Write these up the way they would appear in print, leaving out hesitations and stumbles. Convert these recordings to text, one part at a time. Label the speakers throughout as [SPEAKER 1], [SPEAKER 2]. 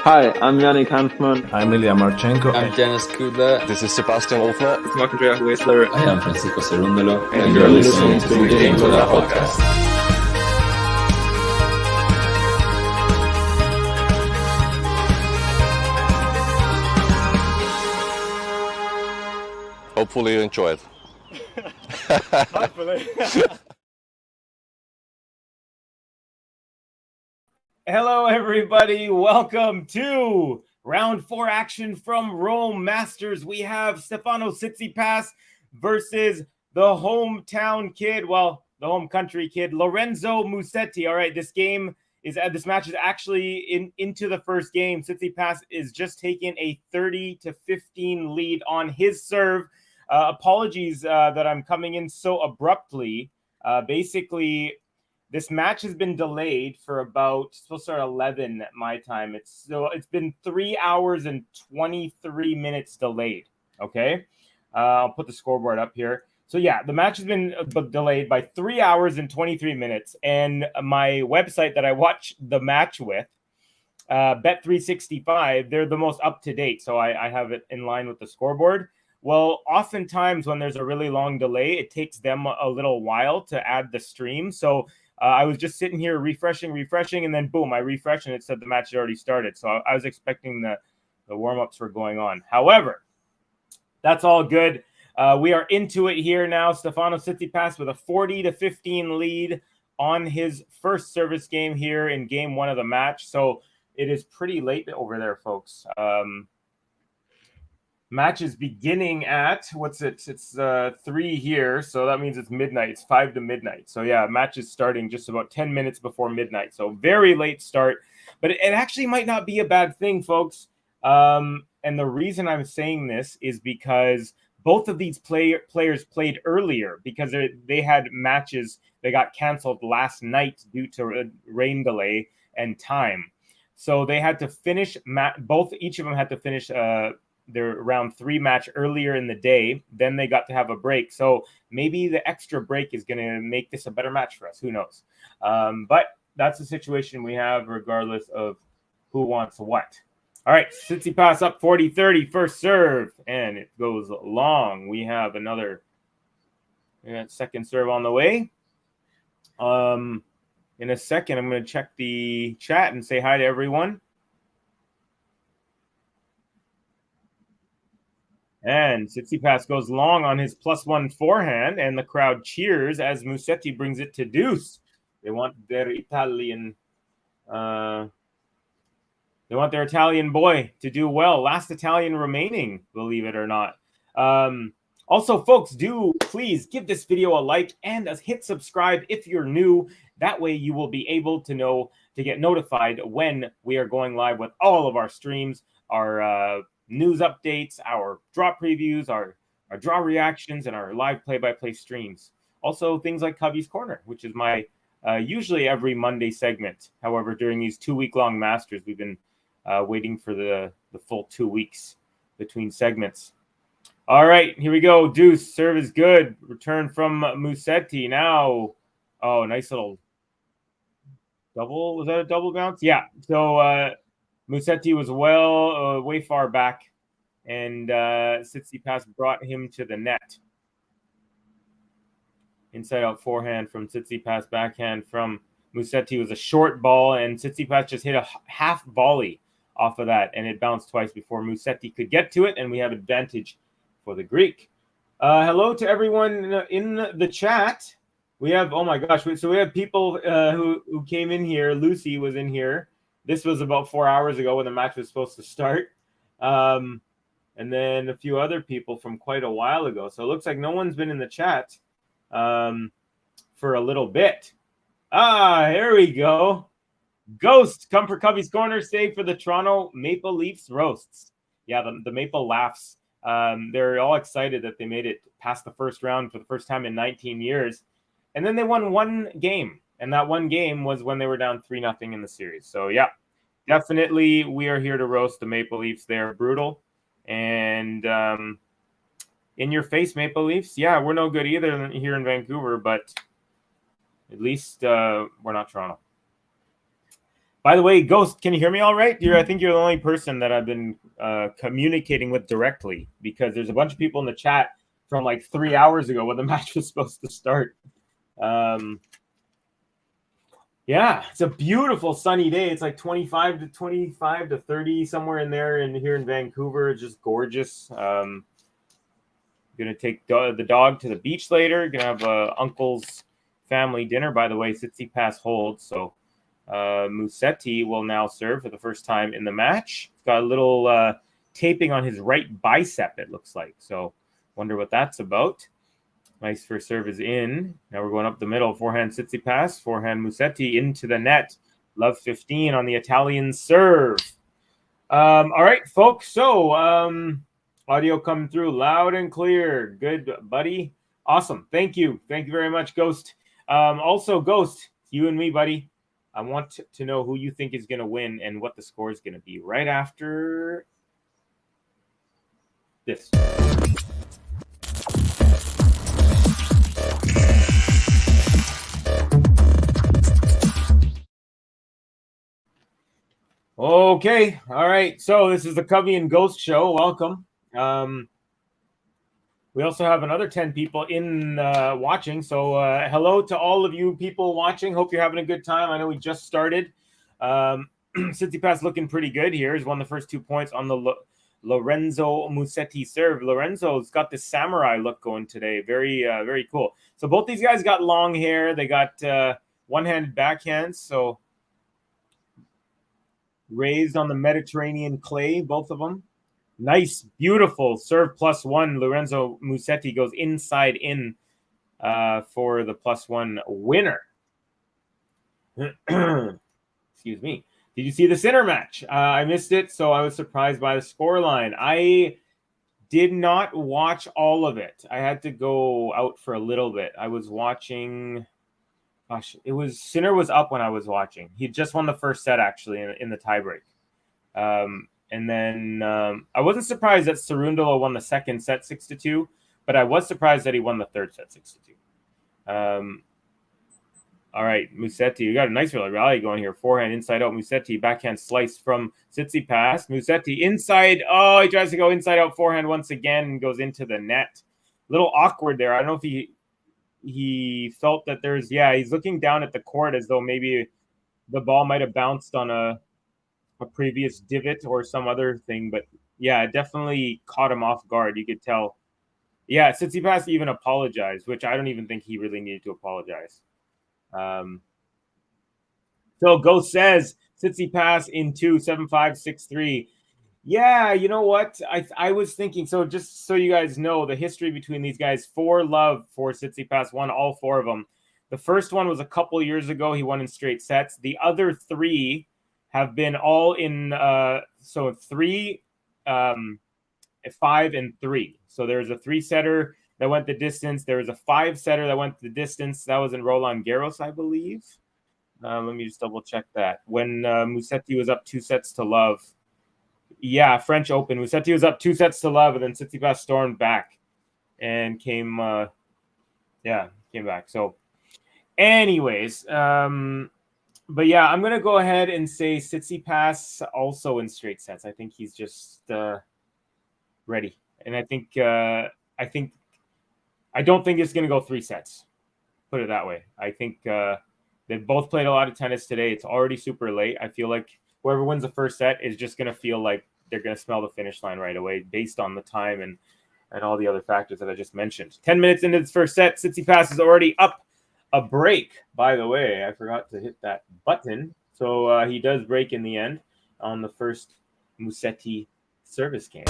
[SPEAKER 1] Hi, I'm Yannick Hanfman.
[SPEAKER 2] I'm Ilya Marchenko.
[SPEAKER 3] I'm Dennis Kudla.
[SPEAKER 4] This is Sebastian Wolfner.
[SPEAKER 5] It's Marc-Andrea Whistler.
[SPEAKER 6] I am Francisco Cerundolo.
[SPEAKER 4] And you're listening to the gametolovepodcast. Hopefully you enjoy it.
[SPEAKER 7] Hopefully. Hello, everybody. Welcome to Round 4 action from Rome Masters. We have Stefanos TSITSIPAS versus the hometown kid, well, the home country kid, Lorenzo MUSETTI. All right, this match is actually into the first game. TSITSIPAS is just taking a 30-15 lead on his serve. Apologies that I'm coming in so abruptly. Basically, this match has been delayed for about, supposed to start 11 at my time. It's been 3 hours and 23 minutes delayed. Okay, I'll put the scoreboard up here. So yeah, the match has been delayed by 3 hours and 23 minutes. And my website that I watch the match with, Bet365, they're the most up to date. So I have it in line with the scoreboard. Well, oftentimes when there's a really long delay, it takes them a little while to add the stream. So I was just sitting here refreshing, and then boom, I refreshed and it said the match had already started. So I was expecting the warm-ups were going on. However, that's all good. We are into it here now. Stefanos TSITSIPAS with a 40-15 lead on his first service game here in game 1 of the match. So it is pretty late over there, folks. Match is beginning at, it's 3 here, so that means it's midnight. It's 5 to midnight. So yeah, match is starting just about 10 minutes before midnight. So very late start, but it actually might not be a bad thing, folks. And the reason I'm saying this is because both of these players played earlier because they had matches that got canceled last night due to a rain delay and time. So they had to finish, each of them had to finish their round 3 match earlier in the day. Then they got to have a break. So maybe the extra break is going to make this a better match for us. Who knows? But that's the situation we have regardless of who wants what. All right, TSITSIPAS up 40-30, first serve, and it goes long. We have another second serve on the way. In a second, I'm going to check the chat and say hi to everyone. And TSITSIPAS goes long on his +1 forehand, and the crowd cheers as Musetti brings it to deuce. They want their Italian boy to do well. Last Italian remaining, believe it or not. Also, folks, do please give this video a like and hit subscribe if you're new. That way you will be able to get notified when we are going live with all of our streams, our news updates, our draw previews, our draw reactions, and our live play-by-play streams. Also, things like Cubby's Corner, which is my usually every Monday segment. However, during these 2-week-long Masters, we've been waiting for the full 2 weeks between segments. All right, here we go. Deuce, serve is good. Return from Musetti. Now, oh, nice little double. Was that a double bounce? Yeah. So Musetti was way far back, and TSITSIPAS brought him to the net. Inside out forehand from TSITSIPAS, backhand from Musetti was a short ball, and TSITSIPAS just hit a half volley off of that, and it bounced twice before Musetti could get to it, and we have advantage for the Greek. Hello to everyone in the chat. We have, oh my gosh, so we have people who came in here. Lucy was in here. This was about 4 hours ago when the match was supposed to start. And then a few other people from quite a while ago. So it looks like no one's been in the chat for a little bit. Here we go. Ghost, come for Cubby's Corner, stay for the Toronto Maple Leafs roasts. Yeah, the Maple laughs. They're all excited that they made it past the first round for the first time in 19 years. And then they won 1 game. And that 1 game was when they were down 3-0 in the series. So, yeah, definitely we are here to roast the Maple Leafs. They're brutal. And in your face, Maple Leafs. Yeah, we're no good either here in Vancouver, but at least we're not Toronto. By the way, Ghost, can you hear me all right? I think you're the only person that I've been communicating with directly, because there's a bunch of people in the chat from like 3 hours ago when the match was supposed to start. Yeah, it's a beautiful sunny day. It's like 25 to 30, somewhere in there, and here in Vancouver, it's just gorgeous. Gonna take the dog to the beach later. Gonna have uncle's family dinner. By the way, Tsitsipas holds, so Musetti will now serve for the first time in the match. He's got a little taping on his right bicep, it looks like. So wonder what that's about. Nice first serve is in. Now we're going up the middle. Forehand Tsitsipas, forehand Musetti into the net. Love 15 on the Italian serve. All right, folks. So audio coming through loud and clear. Good, buddy. Awesome. Thank you. Thank you very much, Ghost. Also, Ghost, you and me, buddy. I want to know who you think is going to win and what the score is going to be right after this. Okay. All right. So this is the Covey and Ghost show. Welcome. We also have another 10 people in watching. So hello to all of you people watching. Hope you're having a good time. I know we just started. Tsitsipas looking pretty good here. He's won the first 2 points on the Lorenzo Musetti serve. Lorenzo's got this samurai look going today. Very, very cool. So both these guys got long hair. They got one-handed backhands. So raised on the Mediterranean clay, both of them. Nice, beautiful serve +1. Lorenzo Musetti goes inside in for the +1 winner. Excuse me. Did you see the center match? I missed it, so I was surprised by the scoreline. I did not watch all of it. I had to go out for a little bit. I was watching. Gosh, Sinner was up when I was watching. He just won the first set, actually, in the tiebreak. And then I wasn't surprised that Cerundolo won the second set 6-2, but I was surprised that he won the third set 6-2. All right, Musetti, you got a nice rally going here. Forehand inside out, Musetti, backhand slice from Tsitsipas. Musetti inside. Oh, he tries to go inside out forehand once again and goes into the net. A little awkward there. I don't know if he felt that he's looking down at the court as though maybe the ball might have bounced on a previous divot or some other thing, but yeah, it definitely caught him off guard. You could tell. Yeah, Tsitsipas even apologized, which I don't even think he really needed to apologize. Phil Ghost says Tsitsipas in 2, 7-5, 6-3. Yeah, you know what? I was thinking, so just so you guys know the history between these guys, 4-love for Tsitsipas, won all 4 of them. The first one was a couple years ago. He won in straight sets. The other 3 have been all in 3, 5, and 3. So there's a 3-setter that went the distance. There was a 5-setter that went the distance. That was in Roland Garros, I believe. Let me just double check that. When Musetti was up 2-0. Yeah, French Open. Musetti was up 2-0, and then Tsitsipas stormed back and came back. So anyways, but yeah, I'm going to go ahead and say Tsitsipas also in straight sets. I think he's just ready. And I don't think it's going to go 3 sets. Put it that way. I think they've both played a lot of tennis today. It's already super late. I feel like whoever wins the first set is just going to feel like they're going to smell the finish line right away based on the time and all the other factors that I just mentioned. 10 minutes into this first set, Tsitsipas is already up a break. By the way, I forgot to hit that button. So he does break in the end on the first Musetti service game.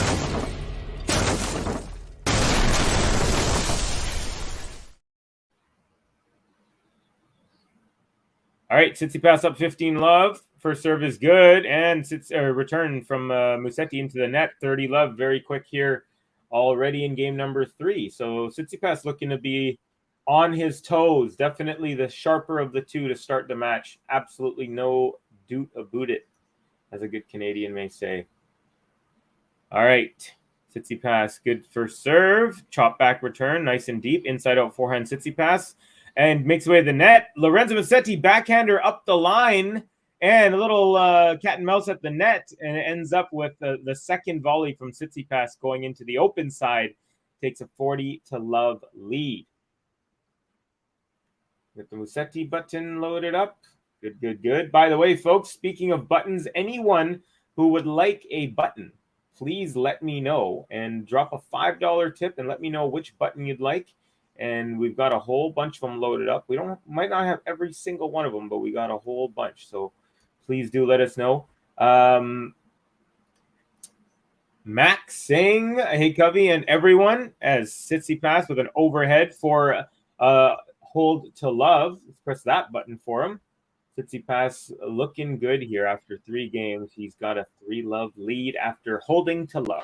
[SPEAKER 7] All right, Tsitsipas up 15-love. First serve is good, and return from Musetti into the net. 30-love, very quick here, already in game number 3. So Tsitsipas looking to be on his toes. Definitely the sharper of the two to start the match. Absolutely no doubt about it, as a good Canadian may say. All right, Tsitsipas, good first serve. Chop back return, nice and deep. Inside out forehand Tsitsipas. And makes away the net. Lorenzo Musetti, backhander up the line. And a little cat and mouse at the net, and it ends up with the second volley from Tsitsipas going into the open side. Takes a 40-love lead. Get the Musetti button loaded up. Good. By the way, folks, speaking of buttons, anyone who would like a button, please let me know and drop a $5 tip and let me know which button you'd like. And we've got a whole bunch of them loaded up. We might not have every single one of them, but we got a whole bunch. So please do let us know. Max saying, hey, Covey and everyone, as Tsitsipas with an overhead for hold to love. Let's press that button for him. Tsitsipas looking good here after 3 games. He's got a 3-love lead after holding to love.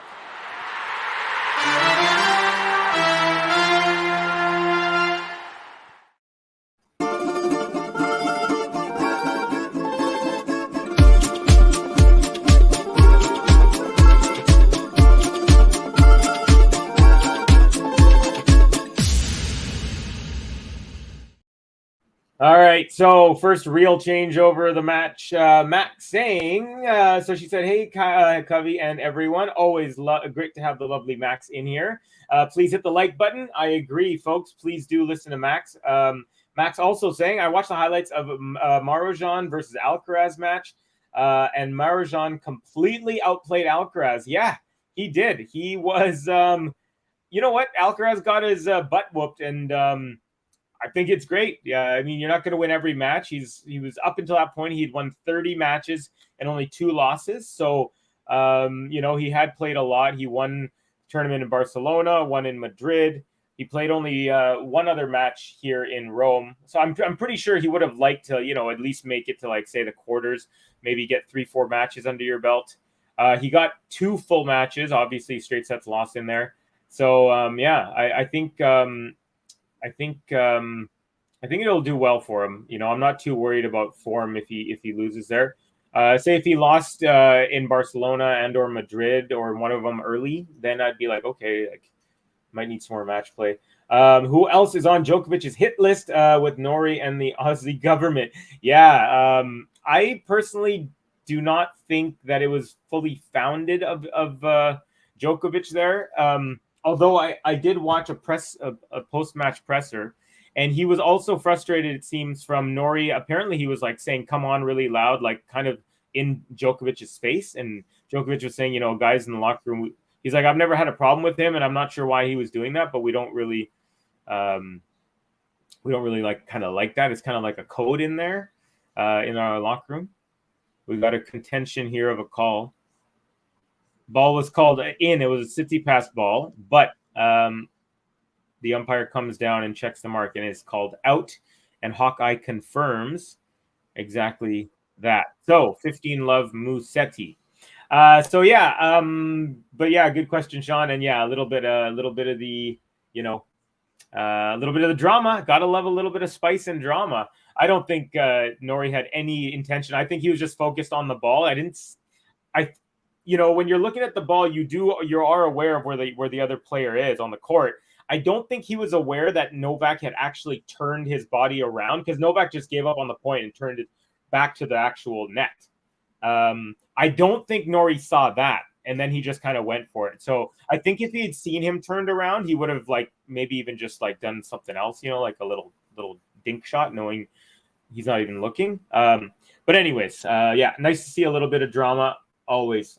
[SPEAKER 7] All right, so first real changeover of the match. Max saying, so she said, hey, Covey and everyone, always great to have the lovely Max in here. Please hit the like button. I agree, folks. Please do listen to Max. Max also saying, I watched the highlights of Marozsan versus Alcaraz match, and Marozsan completely outplayed Alcaraz. Yeah, he did. He was, you know what? Alcaraz got his butt whooped, and I think it's great. Yeah, I mean, you're not going to win every match. He was up until that point, he'd won 30 matches and only 2 losses. So, you know, he had played a lot. He won tournament in Barcelona, one in Madrid. He played only one other match here in Rome. So I'm pretty sure he would have liked to, you know, at least make it to, like, say, the quarters, maybe get 3-4 matches under your belt. He got 2 full matches, obviously straight sets lost in there. So, yeah, I think it'll do well for him. You know, I'm not too worried about form if he loses there. Say if he lost in Barcelona and or Madrid or one of them early, then I'd be like, okay, like, might need some more match play. Who else is on Djokovic's hit list with Norrie and the Aussie government? Yeah, I personally do not think that it was fully founded of Djokovic there. Although I did watch a post-match presser, and he was also frustrated, it seems, from Norrie. Apparently, he was like saying, come on, really loud, like kind of in Djokovic's face. And Djokovic was saying, you know, guys in the locker room, he's like, I've never had a problem with him, and I'm not sure why he was doing that, but we don't really like kind of like that. It's kind of like a code in there in our locker room. We've got a contention here of a call. Ball was called in. It was a Tsitsipas ball, but the umpire comes down and checks the mark, and it's called out, and Hawkeye confirms exactly that. So 15-love Musetti. So yeah, but yeah, good question, Sean. And yeah, a little bit of the, you know, a little bit of the drama. Gotta love a little bit of spice and drama. I don't think Norrie had any intention. I think he was just focused on the ball. You know, when you're looking at the ball, you are aware of where the other player is on the court. I don't think he was aware that Novak had actually turned his body around, because Novak just gave up on the point and turned it back to the actual net. I don't think Norrie saw that, and then he just kind of went for it. So I think if he had seen him turned around, he would have like maybe even just like done something else, you know, like a little dink shot, knowing he's not even looking. But anyways, yeah, nice to see a little bit of drama. Always.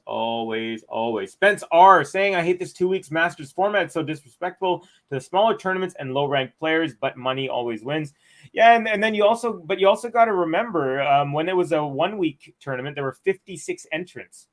[SPEAKER 7] Spence R saying, I hate this 2 weeks Masters format. It's so disrespectful to the smaller tournaments and low-ranked players, but money always wins. Yeah, and then you also got to remember when it was a 1 week tournament, there were 56 entrants.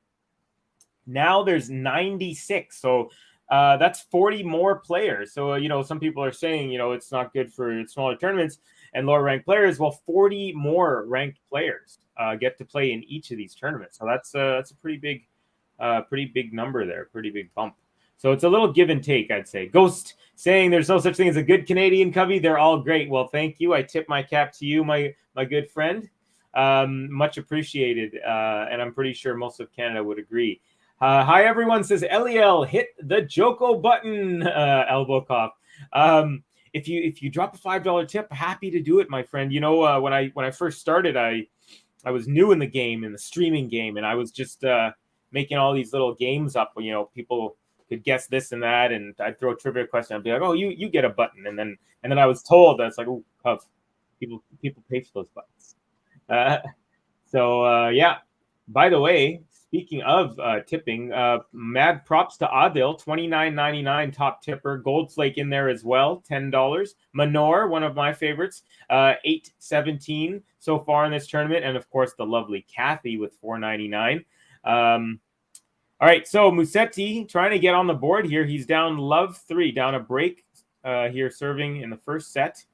[SPEAKER 7] Now there's 96. So that's 40 more players. So, you know, some people are saying, you know, it's not good for smaller tournaments and lower ranked players. Well, 40 more ranked players get to play in each of these tournaments. So that's a pretty big number there, pretty big bump. So it's a little give and take, I'd say. Ghost saying there's no such thing as a good Canadian, Covey. They're all great. Well, thank you. I tip my cap to you, my good friend. Much appreciated. And I'm pretty sure most of Canada would agree. Hi, everyone, says Eliel. Hit the Joko button, elbow cough. If you drop a $5 tip, happy to do it, my friend. You know, when I first started, new in the game, in the streaming game, and I was just making all these little games up where, people could guess this and that, and I'd throw a trivia question. I'd be like, "Oh, you get a button," and then I was told that's like, "Oh, tough. People pay for those buttons." Yeah. By the way, speaking of tipping, mad props to Adil, $29.99 top tipper. Goldflake in there as well, $10. Manor, one of my favorites, $8.17 so far in this tournament, and of course the lovely Kathy with $4.99. All right, so Musetti trying to get on the board here. He's down love 3, down a break here, serving in the first set.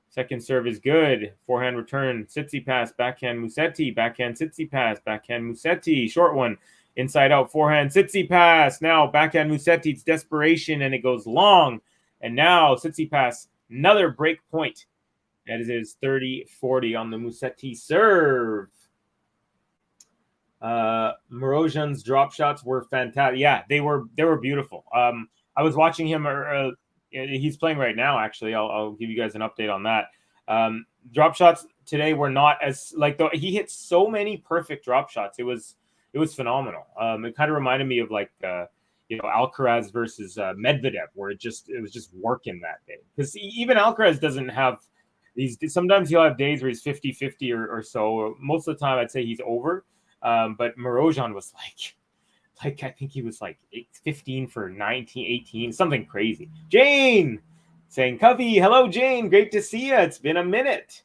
[SPEAKER 7] Second serve is good. Forehand return, Tsitsipas, backhand Musetti, backhand Tsitsipas, backhand Musetti. Short one, inside out, forehand Tsitsipas. Now backhand Musetti, it's desperation, and it goes long. And now Tsitsipas, another break point. That is 30-40 on the Musetti serve. Morozhan's drop shots were fantastic. Yeah, they were beautiful. I was watching him. He's playing right now. Actually, I'll give you guys an update on that. Drop shots today were not as he hit so many perfect drop shots. It was phenomenal. It kind of reminded me of Alcaraz versus Medvedev, where it was just working that day, because even Alcaraz doesn't have these. Sometimes he'll have days where he's 50-50 or so. Most of the time, I'd say he's over. But Morozhan was I think he was 15 for 19, 18, something crazy. Jane saying, Covey, hello, Jane. Great to see you. It's been a minute.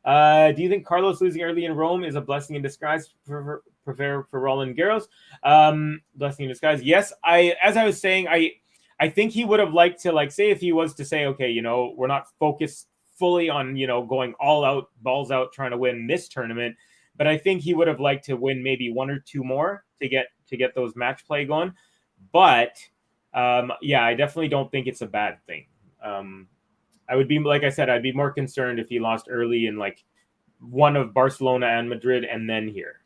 [SPEAKER 7] Do you think Carlos losing early in Rome is a blessing in disguise for Roland Garros? Blessing in disguise. Yes. As I was saying, I think he would have liked to, say, if he was to say, okay, we're not focused fully on, going all out, balls out, trying to win this tournament. But I think he would have liked to win maybe one or two more to get those match play going. But I definitely don't think it's a bad thing. I would be, like I said, I'd be more concerned if he lost early in one of Barcelona and Madrid and then here.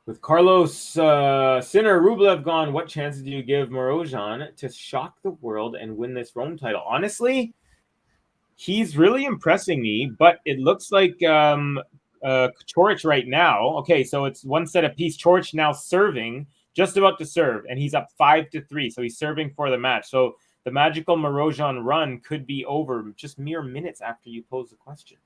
[SPEAKER 7] With Carlos Sinner Rublev gone, what chances do you give Morozhan to shock the world and win this Rome title? Honestly, he's really impressing me, but it looks like Coric right now. Okay, so it's one set apiece. Coric now serving, just about to serve, and he's up 5-3. So he's serving for the match. So the magical Morozhan run could be over just mere minutes after you pose the question.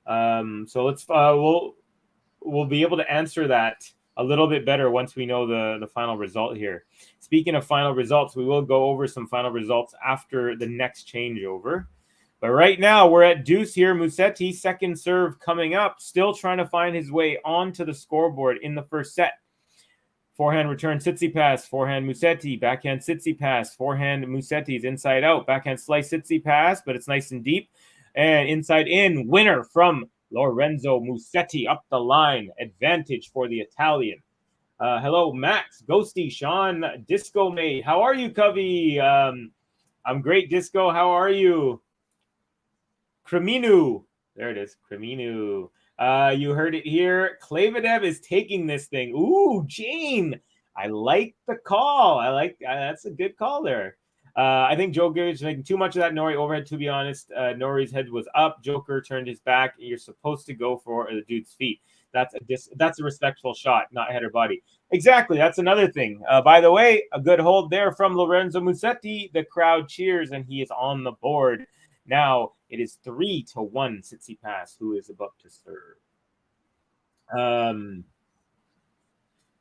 [SPEAKER 7] So let's we'll be able to answer that a little bit better once we know the final result here. Speaking of final results, we will go over some final results after the next changeover. But right now, we're at deuce here. Musetti, second serve coming up, still trying to find his way onto the scoreboard in the first set. Forehand return, Tsitsipas, forehand Musetti, backhand Tsitsipas, forehand Musetti's inside out, backhand slice Tsitsipas, but it's nice and deep. And inside in, winner from Lorenzo Musetti up the line. Advantage for the Italian. Hello, Max, Ghosty, Sean, Disco Mate. How are you, Covey? I'm great, Disco. How are you? Kreminu. There it is. Kreminu. You heard it here. Klavedev is taking this thing. Ooh, Jane. I like the call. That's a good call there. I think Joker is making too much of that Nori overhead, to be honest. Nori's head was up. Joker turned his back. You're supposed to go for the dude's feet. That's a respectful shot, not head or body. Exactly. That's another thing. By the way, a good hold there from Lorenzo Musetti. The crowd cheers, and he is on the board. Now it is 3-1 Tsitsipas, who is about to serve.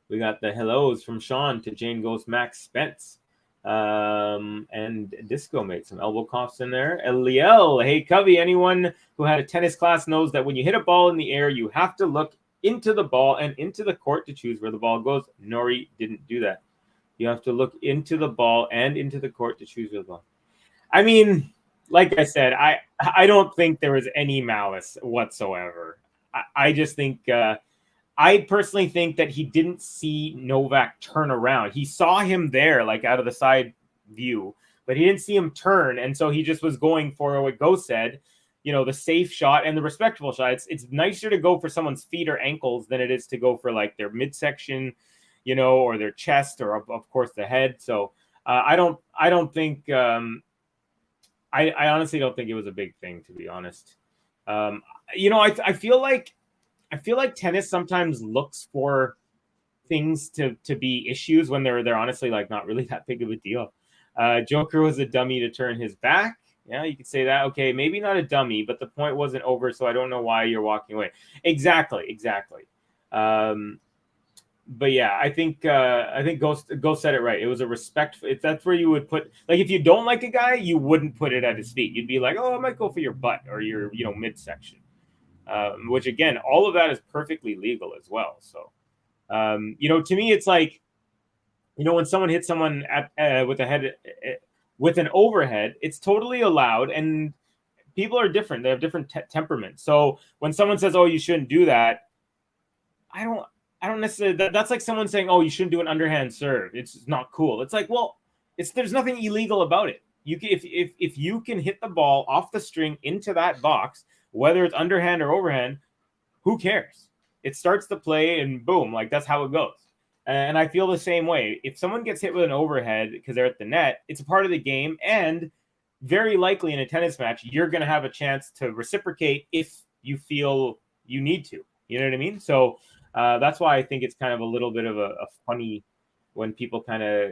[SPEAKER 7] We got the hellos from Sean to Jane Ghost Max Spence. And Disco made some elbow coughs in there. Eliel, hey Covey, anyone who had a tennis class knows that when you hit a ball in the air, you have to look into the ball and into the court to choose where the ball goes. Nori didn't do that. You have to look into the ball and into the court to choose where the ball. I mean, like I said, I don't think there was any malice whatsoever. I just think I personally think that he didn't see Novak turn around. He saw him there, like out of the side view, but he didn't see him turn, and so he just was going for what Go said, the safe shot and the respectable shot. It's nicer to go for someone's feet or ankles than it is to go for like their midsection, or their chest, or of course the head. So I don't think. I honestly don't think it was a big thing, to be honest. I feel like tennis sometimes looks for things to be issues when they're honestly like not really that big of a deal. Joker was a dummy to turn his back. Yeah, you could say that. Okay, maybe not a dummy, but the point wasn't over, so I don't know why you're walking away. Exactly. But yeah, I think Ghost said it right. It was a respect. That's where you would put, like, if you don't like a guy, you wouldn't put it at his feet. You'd be like, oh, I might go for your butt or your midsection. Which again, all of that is perfectly legal as well. So, to me, it's like, when someone hits someone with a head with an overhead, it's totally allowed, and people are different. They have different temperaments. So when someone says, "Oh, you shouldn't do that," I don't necessarily. That's like someone saying, "Oh, you shouldn't do an underhand serve. It's not cool." It's like, well, there's nothing illegal about it. You can, if you can hit the ball off the string into that box, whether it's underhand or overhand, who cares? It starts the play, and boom, like that's how it goes. And I feel the same way. If someone gets hit with an overhead because they're at the net, it's a part of the game, and very likely in a tennis match, you're going to have a chance to reciprocate if you feel you need to. You know what I mean? So that's why I think it's kind of a little bit of a funny when people kind of,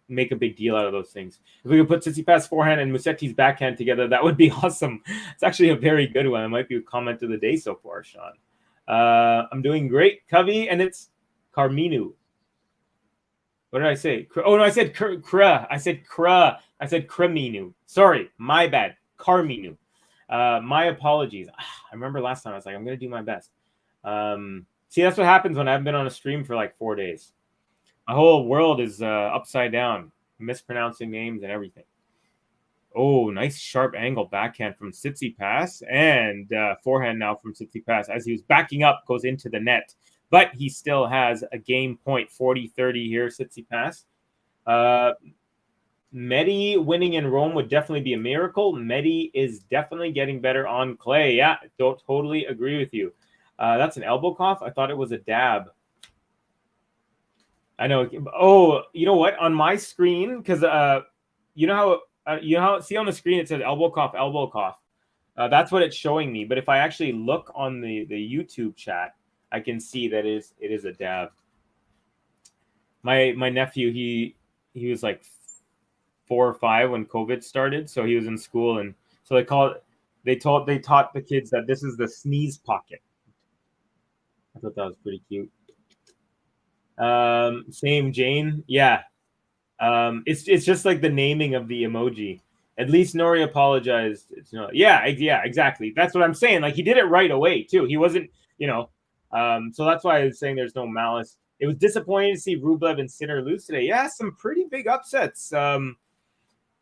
[SPEAKER 7] make a big deal out of those things. If we could put Tsitsipas' forehand and Musetti's backhand together, that would be awesome. It's actually a very good one. It might be a comment of the day so far, Sean. I'm doing great, Covey, and it's Carminu. What did I say? Oh, no, I said Kra. I said Kreminu. Sorry, my bad. Carminu. My apologies. I remember last time I was like, I'm going to do my best. See, that's what happens when I haven't been on a stream for like 4 days. My whole world is upside down, mispronouncing names and everything. Oh, nice sharp angle backhand from Tsitsipas, and forehand now from Tsitsipas as he was backing up, goes into the net. But he still has a game point, 40-30 here, Tsitsipas. Medi winning in Rome would definitely be a miracle. Medi is definitely getting better on clay. Yeah, don't totally agree with you. That's an elbow cough? I thought it was a dab. I know. Oh, you know what? On my screen, because you know how see on the screen it says elbow cough. That's what it's showing me. But if I actually look on the YouTube chat, I can see that it is a dab. My nephew, he was like 4 or 5 when COVID started, so he was in school, and so they taught the kids that this is the sneeze pocket. I thought that was pretty cute. Same, Jane. Yeah. It's just like the naming of the emoji. At least Nori apologized. Yeah, exactly. That's what I'm saying. Like, he did it right away too. He wasn't, so that's why I was saying there's no malice. It was disappointing to see Rublev and Sinner lose today. Yeah, some pretty big upsets. And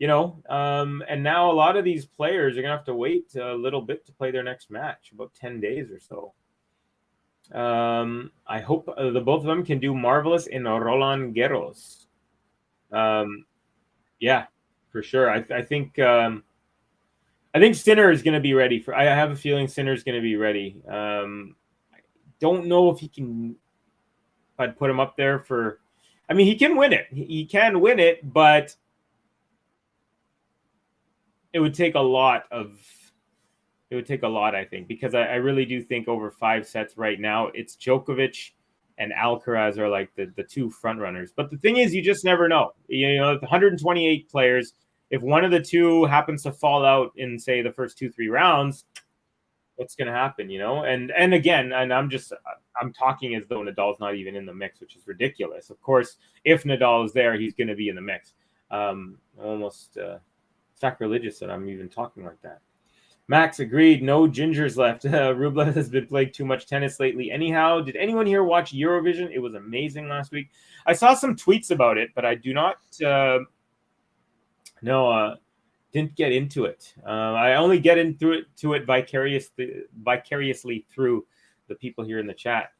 [SPEAKER 7] now a lot of these players are gonna have to wait a little bit to play their next match, about 10 days or so. I hope the both of them can do marvelous in Roland Garros. Yeah, for sure. I think Sinner is going to be ready for. I have a feeling Sinner is going to be ready. I don't know if he can. If I'd put him up there for. I mean, he can win it. He can win it, but it would take a lot. I think, because I really do think over 5 sets right now, it's Djokovic and Alcaraz are like the 2 front runners. But the thing is, you just never know. 128 players. If one of the 2 happens to fall out in, say, the first 2-3 rounds, what's going to happen? And again, and I'm talking as though Nadal's not even in the mix, which is ridiculous. Of course, if Nadal is there, he's going to be in the mix. Almost sacrilegious that I'm even talking like that. Max agreed. No gingers left. Rublev has been playing too much tennis lately. Anyhow, did anyone here watch Eurovision? It was amazing last week. I saw some tweets about it, but I do not. Didn't get into it. I only get into it vicariously through the people here in the chat.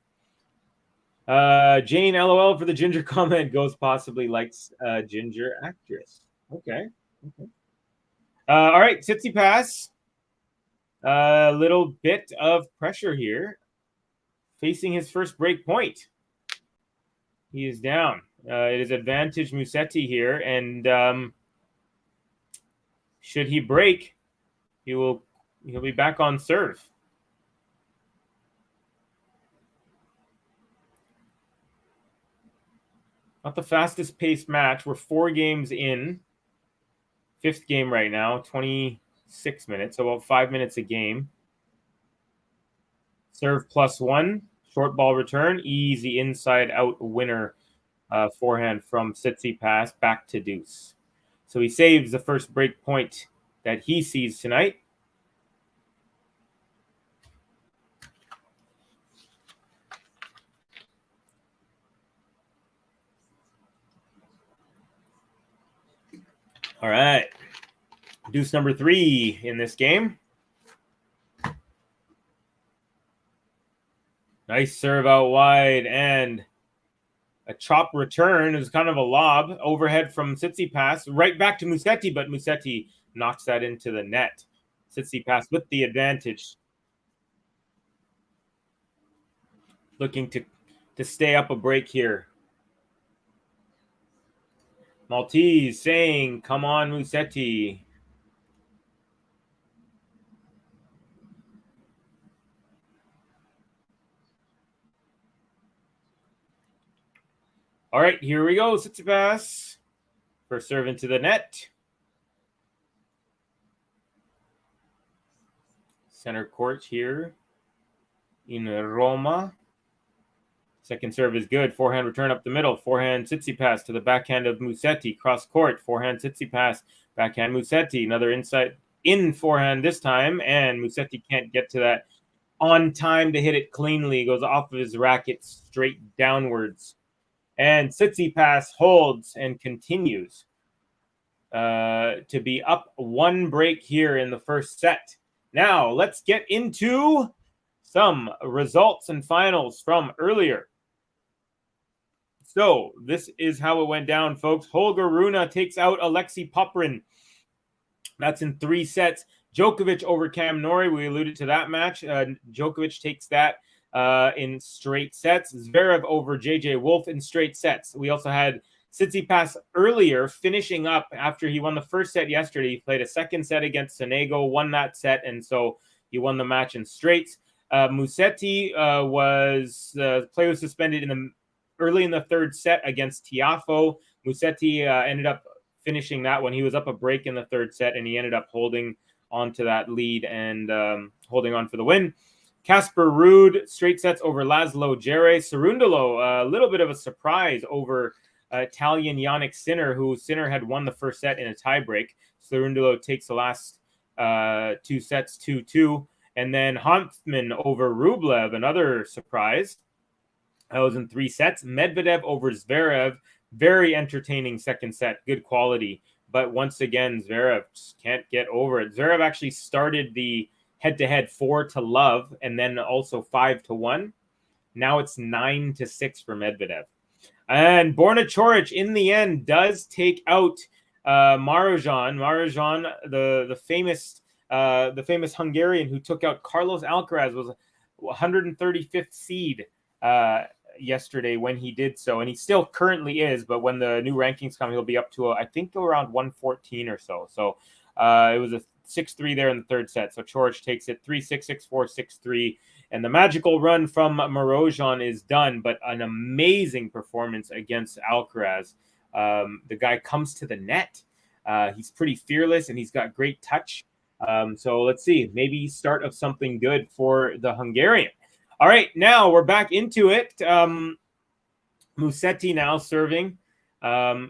[SPEAKER 7] Jane, LOL for the ginger comment. Goes possibly likes ginger actress. Okay. All right, Tsitsipas. A little bit of pressure here, facing his first break point. He is down. It is advantage Musetti here, and should he break, he'll be back on serve. Not the fastest paced match. We're 4 games in. 5th game right now, 26 minutes, so about 5 minutes a game. Serve +1, short ball return, easy inside out winner, forehand from Tsitsipas back to deuce. So he saves the first break point that he sees tonight. All right. Deuce number 3 in this game. Nice serve out wide and a chop return. Is kind of a lob overhead from Tsitsipas right back to Musetti, but Musetti knocks that into the net. Tsitsipas with the advantage. Looking to stay up a break here. Maltese saying, come on, Musetti. All right, here we go. Tsitsipas. First serve into the net. Center court here in Roma. Second serve is good. Forehand return up the middle. Forehand Tsitsipas to the backhand of Musetti. Cross court. Forehand Tsitsipas. Backhand Musetti. Another inside in forehand this time. And Musetti can't get to that on time to hit it cleanly. Goes off of his racket straight downwards. And Tsitsipas holds and continues to be up 1 break here in the first set. Now, let's get into some results and finals from earlier. So, this is how it went down, folks. Holger Rune takes out Alexei Popyrin. That's in 3 sets. Djokovic over Cam Norrie. We alluded to that match. Djokovic takes that in straight sets. Zverev over JJ Wolf in straight sets. We also had Tsitsipas earlier finishing up after he won the first set yesterday. He played a second set against Sonego, won that set, and so he won the match in straights. Musetti play was suspended early in the 3rd set against Tiafoe. Musetti ended up finishing that one. He was up a break in the 3rd set, and he ended up holding on to that lead and holding on for the win. Casper Ruud, straight sets over Laszlo Djere. Cerundolo, a little bit of a surprise over Italian Yannick Sinner, who Sinner had won the first set in a tiebreak. Cerundolo takes the last 2 sets 2-2. And then Hanfmann over Rublev, another surprise. That was in 3 sets. Medvedev over Zverev, very entertaining second set, good quality. But once again, Zverev just can't get over it. Zverev actually started the head-to-head 4-love and then also 5-1. Now it's 9-6 for Medvedev. And Borna Coric, in the end, does take out Marozsan. Marozsan, the famous Hungarian who took out Carlos Alcaraz, was 135th seed yesterday when he did so, and he still currently is. But when the new rankings come, he'll be up to I think around 114 or so. So it was a 6-3 there in the 3rd set. So Coric takes it 3-6, 6-4, 6-3. And the magical run from Marozsan is done, but an amazing performance against Alcaraz. The guy comes to the net. He's pretty fearless, and he's got great touch. So let's see. Maybe start of something good for the Hungarian. All right, now we're back into it. Musetti now serving.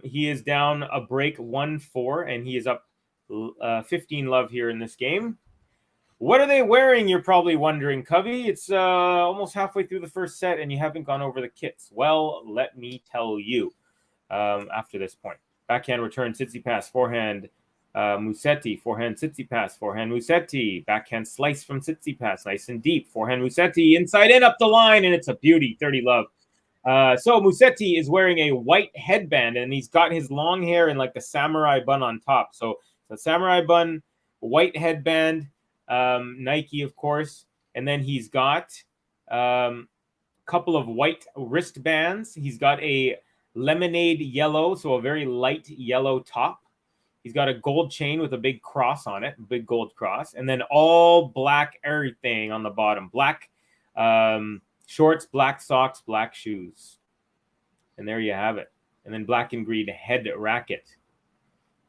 [SPEAKER 7] He is down a break 1-4, and he is up 15-love here in this game. What are they wearing? You're probably wondering, Covey. It's almost halfway through the first set, and you haven't gone over the kits. Well, let me tell you after this point. Backhand return, Tsitsipas, forehand Musetti, forehand Tsitsipas, forehand Musetti, backhand slice from Tsitsipas, nice and deep, forehand Musetti, inside in, up the line, and it's a beauty, 30-love. So Musetti is wearing a white headband, and he's got his long hair in like the samurai bun on top. So the samurai bun, white headband, Nike, of course, and then he's got a couple of white wristbands. He's got a lemonade yellow, so a very light yellow top. He's got a gold chain with a big cross on it, big gold cross, and then all black everything on the bottom. Black shorts, black socks, black shoes. And there you have it. And then black and green head racket.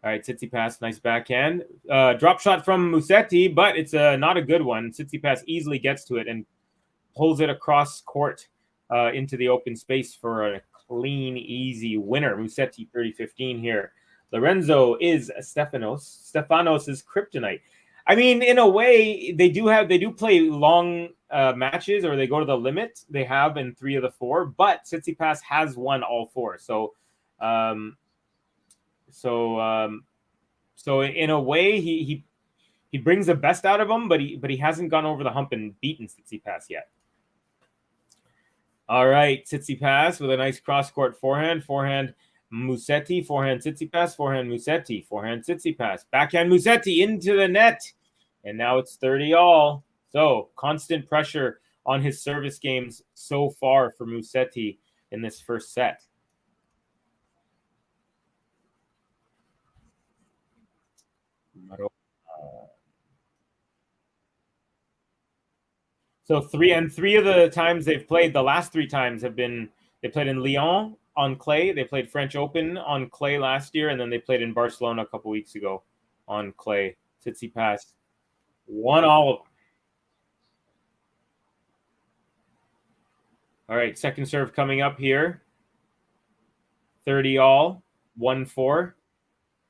[SPEAKER 7] All right, Tsitsipas, nice backhand. Drop shot from Musetti, but it's not a good one. Tsitsipas easily gets to it and pulls it across court into the open space for a clean, easy winner. Musetti 30-15 here. Lorenzo is Stefanos. Stefanos is kryptonite. I mean, in a way, they do play long matches, or they go to the limit. They have in 3 of the 4, but Tsitsipas has won all 4. So in a way, he brings the best out of him, but he hasn't gone over the hump and beaten Tsitsipas yet. All right, Tsitsipas with a nice cross-court forehand. Forehand Musetti, forehand Tsitsipas, forehand Musetti, forehand Tsitsipas. Backhand Musetti into the net. And now it's 30-all. So constant pressure on his service games so far for Musetti in this first set. So three of the times they've played, the last 3 times have been, they played in Lyon on clay, they played French Open on clay last year, and then they played in Barcelona a couple weeks ago on clay. Tsitsipas won all of them. All right, second serve coming up here. 30-all, 1-4.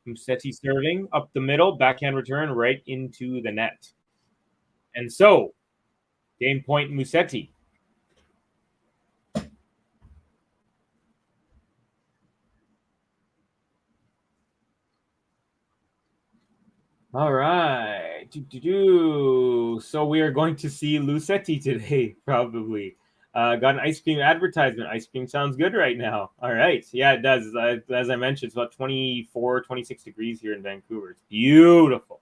[SPEAKER 7] Musetti serving up the middle, backhand return right into the net. And so, game point Musetti. All right. So we are going to see Musetti today, probably. Got an ice cream advertisement. Ice cream sounds good right now. All right. Yeah, it does. As I mentioned, it's about 24, 26 degrees here in Vancouver. It's beautiful.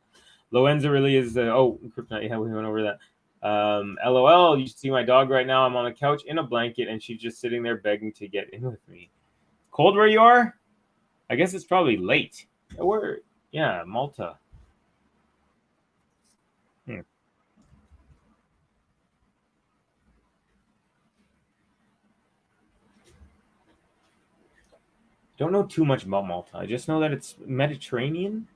[SPEAKER 7] Lorenzo really is. Kryptonite. Yeah, we went over that. LOL, you should see my dog right now. I'm on a couch in a blanket, and she's just sitting there begging to get in with me. Cold where you are? I guess it's probably late. Yeah, Malta. Don't know too much about Malta. I just know that it's Mediterranean.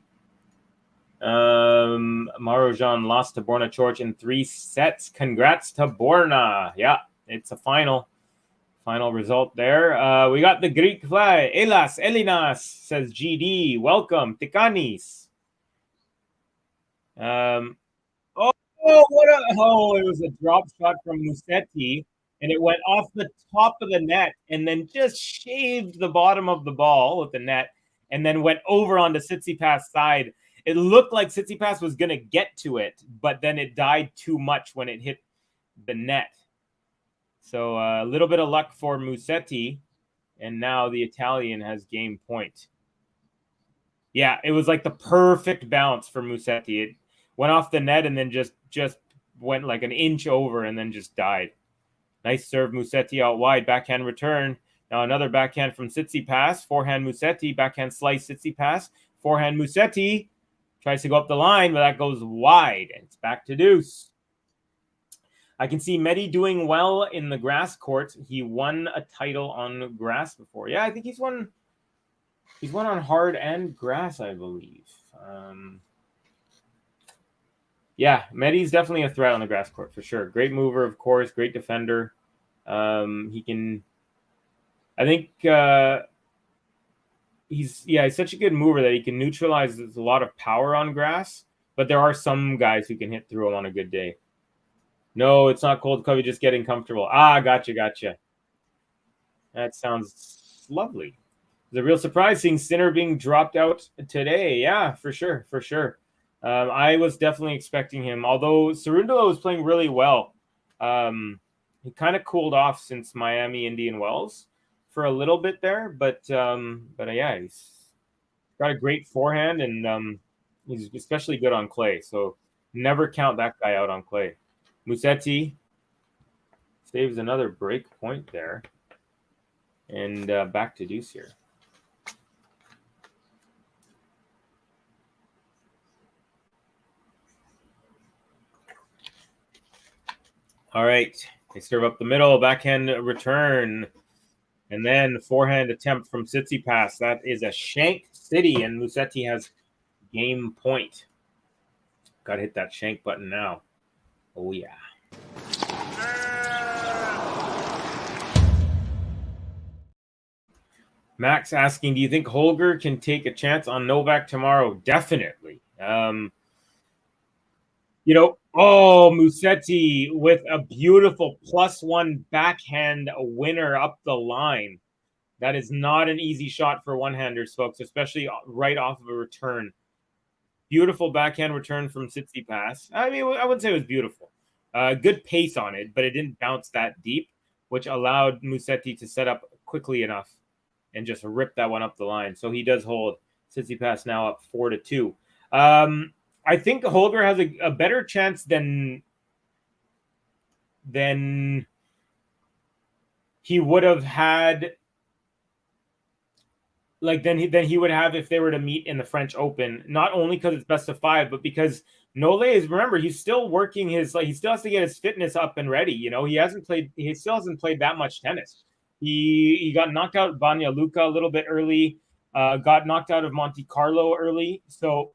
[SPEAKER 7] Marojan lost to Borna Coric in 3 sets. Congrats to Borna. Yeah, it's a final result there. We got the Greek flag. Elas, Elinas, says GD. Welcome. Tikanis. It was a drop shot from Musetti, and it went off the top of the net and then just shaved the bottom of the ball with the net and then went over onto Tsitsipas' side. It looked like Tsitsipas was going to get to it, but then it died too much when it hit the net. So a little bit of luck for Musetti, and now the Italian has game point. Yeah, it was like the perfect bounce for Musetti. It went off the net and then just went like an inch over and then just died. Nice serve, Musetti out wide, backhand return. Now another backhand from Tsitsipas, forehand Musetti, backhand slice Tsitsipas, forehand Musetti, tries to go up the line, but that goes wide, and it's back to deuce. I can see Medi doing well in the grass court. He won a title on grass before. Yeah, I think he's won on hard and grass, I believe. Yeah, Medi's definitely a threat on the grass court for sure. Great mover, of course. Great defender. He can. I think he's such a good mover that he can neutralize a lot of power on grass. But there are some guys who can hit through him on a good day. No, it's not cold, Covey. Just getting comfortable. Gotcha. That sounds lovely. It's a real surprise seeing Sinner being dropped out today. Yeah, for sure. I was definitely expecting him, although Cerundolo was playing really well. He kind of cooled off since Miami Indian Wells for a little bit there, but yeah, he's got a great forehand, and he's especially good on clay. So never count that guy out on clay. Musetti saves another break point there, and back to deuce here. All right. They serve up the middle, backhand return. And then forehand attempt from Tsitsipas. That is a shank city, and Musetti has game point. Got to hit that shank button now. Oh, yeah. Max asking, do you think Holger can take a chance on Novak tomorrow? Definitely. Musetti with a beautiful +1 backhand winner up the line. That is not an easy shot for one-handers, folks, especially right off of a return. Beautiful backhand return from Tsitsipas. I mean, I wouldn't say it was beautiful. Good pace on it, but it didn't bounce that deep, which allowed Musetti to set up quickly enough and just rip that one up the line. So he does hold. Tsitsipas now up 4-2. I think Holger has a better chance than he would have had. Than he would have if they were to meet in the French Open, not only because it's best of 5, but because Nole is, remember, he's still working he still has to get his fitness up and ready. He still hasn't played that much tennis. He got knocked out of Banja Luka a little bit early, got knocked out of Monte Carlo early. So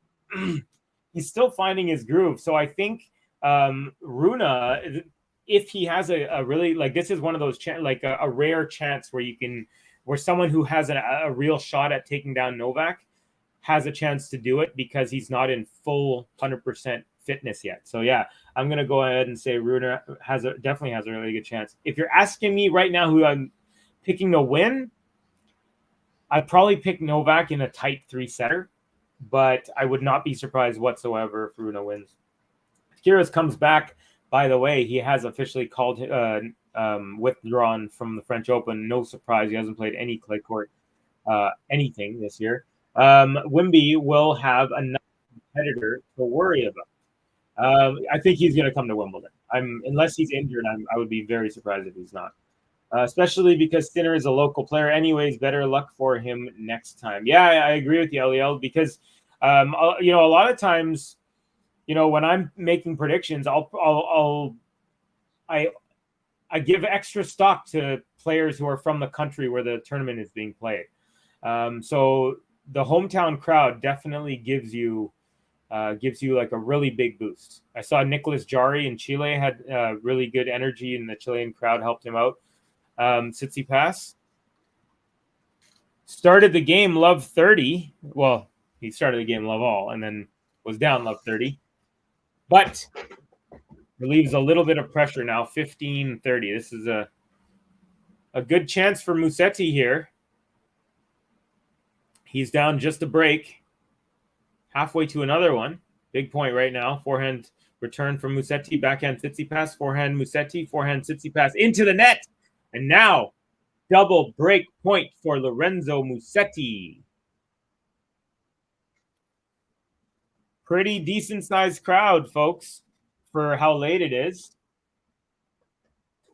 [SPEAKER 7] he's still finding his groove. So I think Rune, if he has a really, this is one of those a rare chance where someone who has a real shot at taking down Novak has a chance to do it because he's not in full 100% fitness yet. So yeah, I'm going to go ahead and say Rune definitely has a really good chance. If you're asking me right now who I'm picking to win, I'd probably pick Novak in a tight 3-setter, but I would not be surprised whatsoever if Rune wins. Kyrgios comes back, by the way, he has officially called withdrawn from the French Open. No surprise, he hasn't played any clay court anything this year. Wimby will have another competitor to worry about. I think he's going to come to Wimbledon. Unless he's injured, I would be very surprised if he's not. Especially because Sinner is a local player. Anyways, better luck for him next time. Yeah, I agree with you, Eliel, because a lot of times, when I'm making predictions, I give extra stock to players who are from the country where the tournament is being played. So the hometown crowd definitely gives you like a really big boost. I saw Nicolas Jarry in Chile had really good energy, and the Chilean crowd helped him out. Tsitsipas started the game love 30. Well, he started the game love all and then was down love 30. But relieves a little bit of pressure now, 15-30. This is a good chance for Musetti here. He's down just a break. Halfway to another one. Big point right now. Forehand return from Musetti. Backhand Tsitsipas. Forehand Musetti. Forehand Tsitsipas into the net. And now, double break point for Lorenzo Musetti. Pretty decent-sized crowd, folks, for how late it is.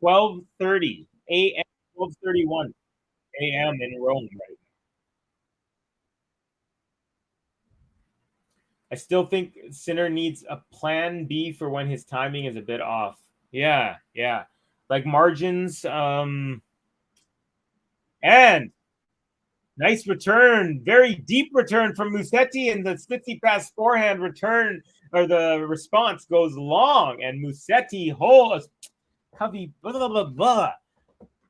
[SPEAKER 7] 12:30 a.m., 12:31 a.m. in Rome right now. I still think Sinner needs a plan B for when his timing is a bit off. Yeah. Like margins. And nice return. Very deep return from Musetti, and the Tsitsipas forehand return, or the response, goes long, and Musetti holds.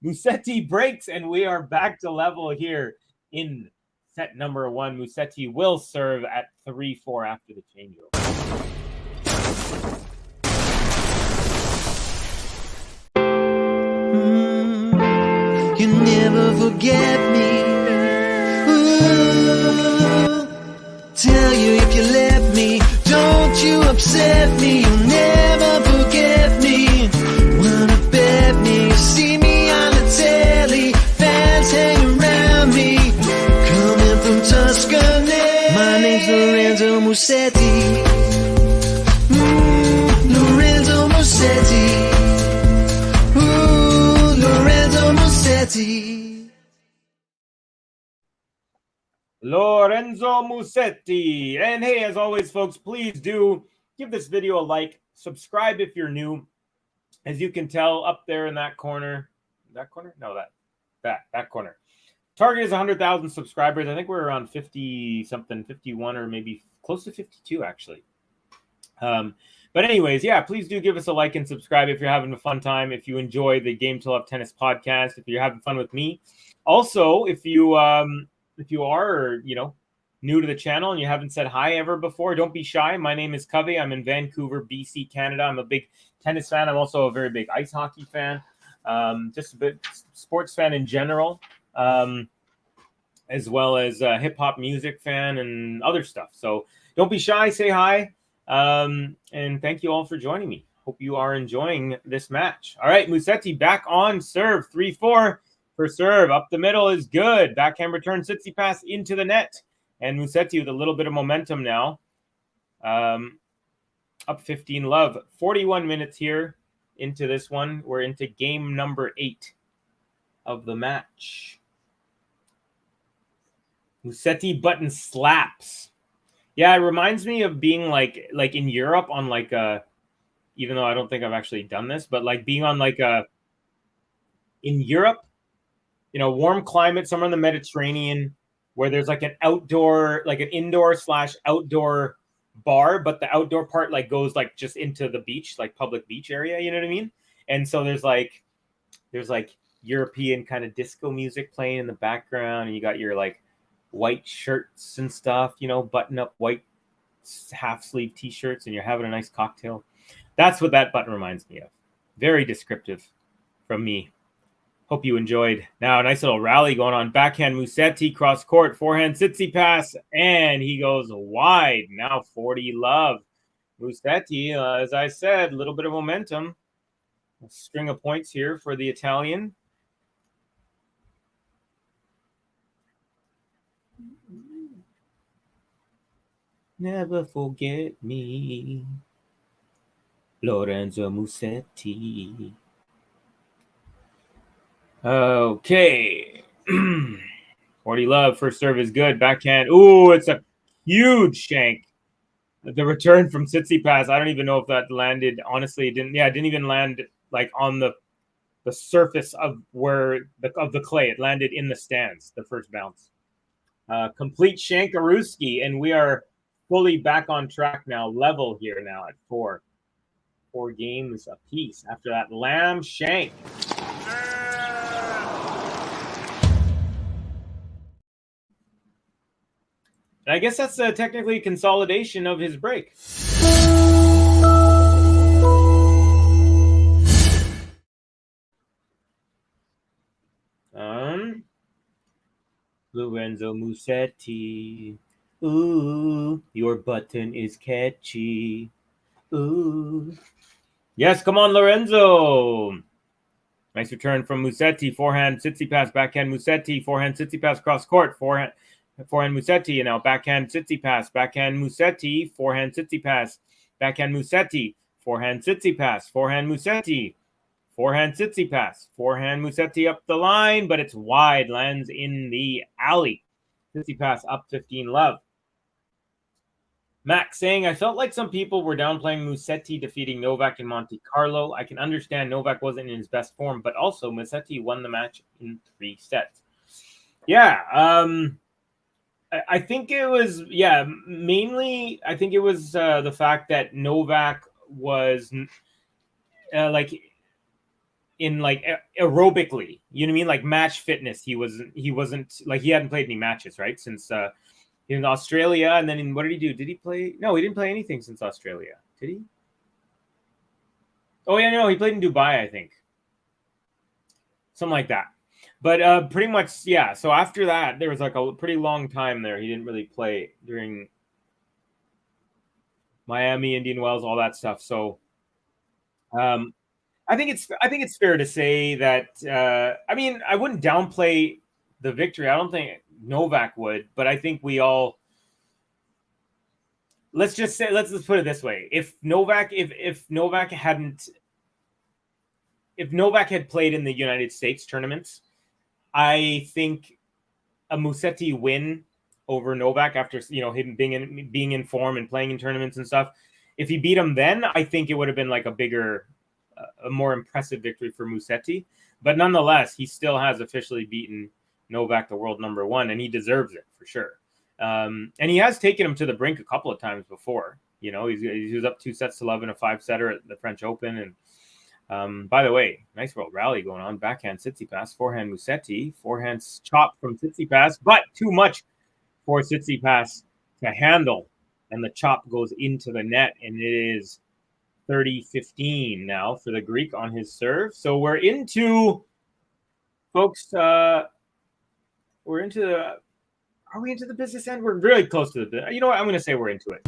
[SPEAKER 7] Musetti breaks, and we are back to level here in set number 1. Musetti will serve at 3-4 after the changeover.
[SPEAKER 2] You never forget me. Ooh, tell you if you left me, don't you upset me. You'll never forget me. Wanna bet me, you see me on the telly, fans hang around me, coming from Tuscany. My name's Lorenzo Musetti. Lorenzo Musetti. Lorenzo
[SPEAKER 7] Musetti. And hey, as always, folks, please do give this video a like, subscribe if you're new, As you can tell up there in that corner, that corner. Target is 100,000 subscribers. I think we're around 50 something, 51, or maybe close to 52 actually. But anyways, yeah, please do give us a like and subscribe if you're having a fun time. If you enjoy the Game to Love Tennis podcast, if you're having fun with me. Also, if you are, new to the channel and you haven't said hi ever before, don't be shy. My name is Covey. I'm in Vancouver, BC, Canada. I'm a big tennis fan. I'm also a very big ice hockey fan. Just a bit sports fan in general, as well as a hip hop music fan and other stuff. So don't be shy. Say hi. And thank you all for joining me. Hope you are enjoying this match. All right, Musetti back on serve. 3-4 for serve. Up the middle is good. Backhand return, Tsitsipas into the net. And Musetti with a little bit of momentum now. Up 15 love. 41 minutes here into this one. We're into game number 8 of the match. Musetti button slaps. Yeah, it reminds me of being like in Europe on like a, even though I don't think I've actually done this, but like being on like a, in Europe, warm climate, somewhere in the Mediterranean, where there's like an outdoor, like an indoor / outdoor bar, but the outdoor part like goes like just into the beach, like public beach area, you know what I mean? And so there's like European kind of disco music playing in the background, and you got your like white shirts and stuff, button up white half sleeve t-shirts, and you're having a nice cocktail. That's what that button reminds me of. Very descriptive from me. Hope you enjoyed. Now a nice little rally going on. Backhand Musetti, cross court, forehand Tsitsipas, and he goes wide. Now 40 love. Musetti, as I said, a little bit of momentum. A string of points here for the Italian. Never forget me, Lorenzo Musetti. Okay. 40 love. First serve is good. Backhand. Ooh, it's a huge shank. The return from Tsitsipas. I don't even know if that landed. Honestly, it didn't. Yeah, it didn't even land like on the surface of the clay. It landed in the stands. The first bounce. Complete Shankarooski, and we are fully back on track now. Level here now at 4 games apiece after that lamb shank. And I guess that's technically consolidation of his break. Lorenzo Musetti. Ooh, your button is catchy. Ooh. Yes, come on, Lorenzo. Nice return from Musetti. Forehand, Tsitsipas, backhand, Musetti. Forehand, Tsitsipas, cross court. Forehand, Musetti. And now backhand, Tsitsipas. Backhand, Musetti. Forehand, Tsitsipas. Backhand, Musetti. Forehand, Tsitsipas. Forehand, Musetti. Forehand, Tsitsipas. Forehand, Musetti up the line, but it's wide. Lands in the alley. Tsitsipas up 15 love. Max saying, I felt like some people were downplaying Musetti defeating Novak in Monte Carlo. I can understand Novak wasn't in his best form, but also Musetti won the match in 3 sets. Yeah, I think it was, mainly, I think it was the fact that Novak was like in like aerobically, you know what I mean? Like match fitness. He wasn't like, he hadn't played any matches, right? Since in Australia, and then what did he do? Did he play? No, he didn't play anything since Australia. Did he? Oh yeah, no, he played in Dubai, I think. Something like that. But pretty much, yeah. So after that, there was like a pretty long time there. He didn't really play during Miami, Indian Wells, all that stuff. So I think it's fair to say that I mean, I wouldn't downplay the victory. I don't think Novak would, but I think we all, let's just put it this way. If Novak had played in the United States tournaments, I think a Musetti win over Novak after, him being in form and playing in tournaments and stuff, if he beat him then, I think it would have been like a bigger a more impressive victory for Musetti. But nonetheless, he still has officially beaten Novak, the world number one, and he deserves it for sure. And he has taken him to the brink a couple of times before. You know, he was up 2-0 a 5-setter at the French Open. And by the way, nice world rally going on. Backhand Tsitsipas, forehand Musetti, forehand chop from Tsitsipas, but too much for Tsitsipas to handle. And the chop goes into the net, and it is 30-15 now for the Greek on his serve. So we're into, folks, are we into the business end? We're really close to the, you know what? I'm going to say we're into it.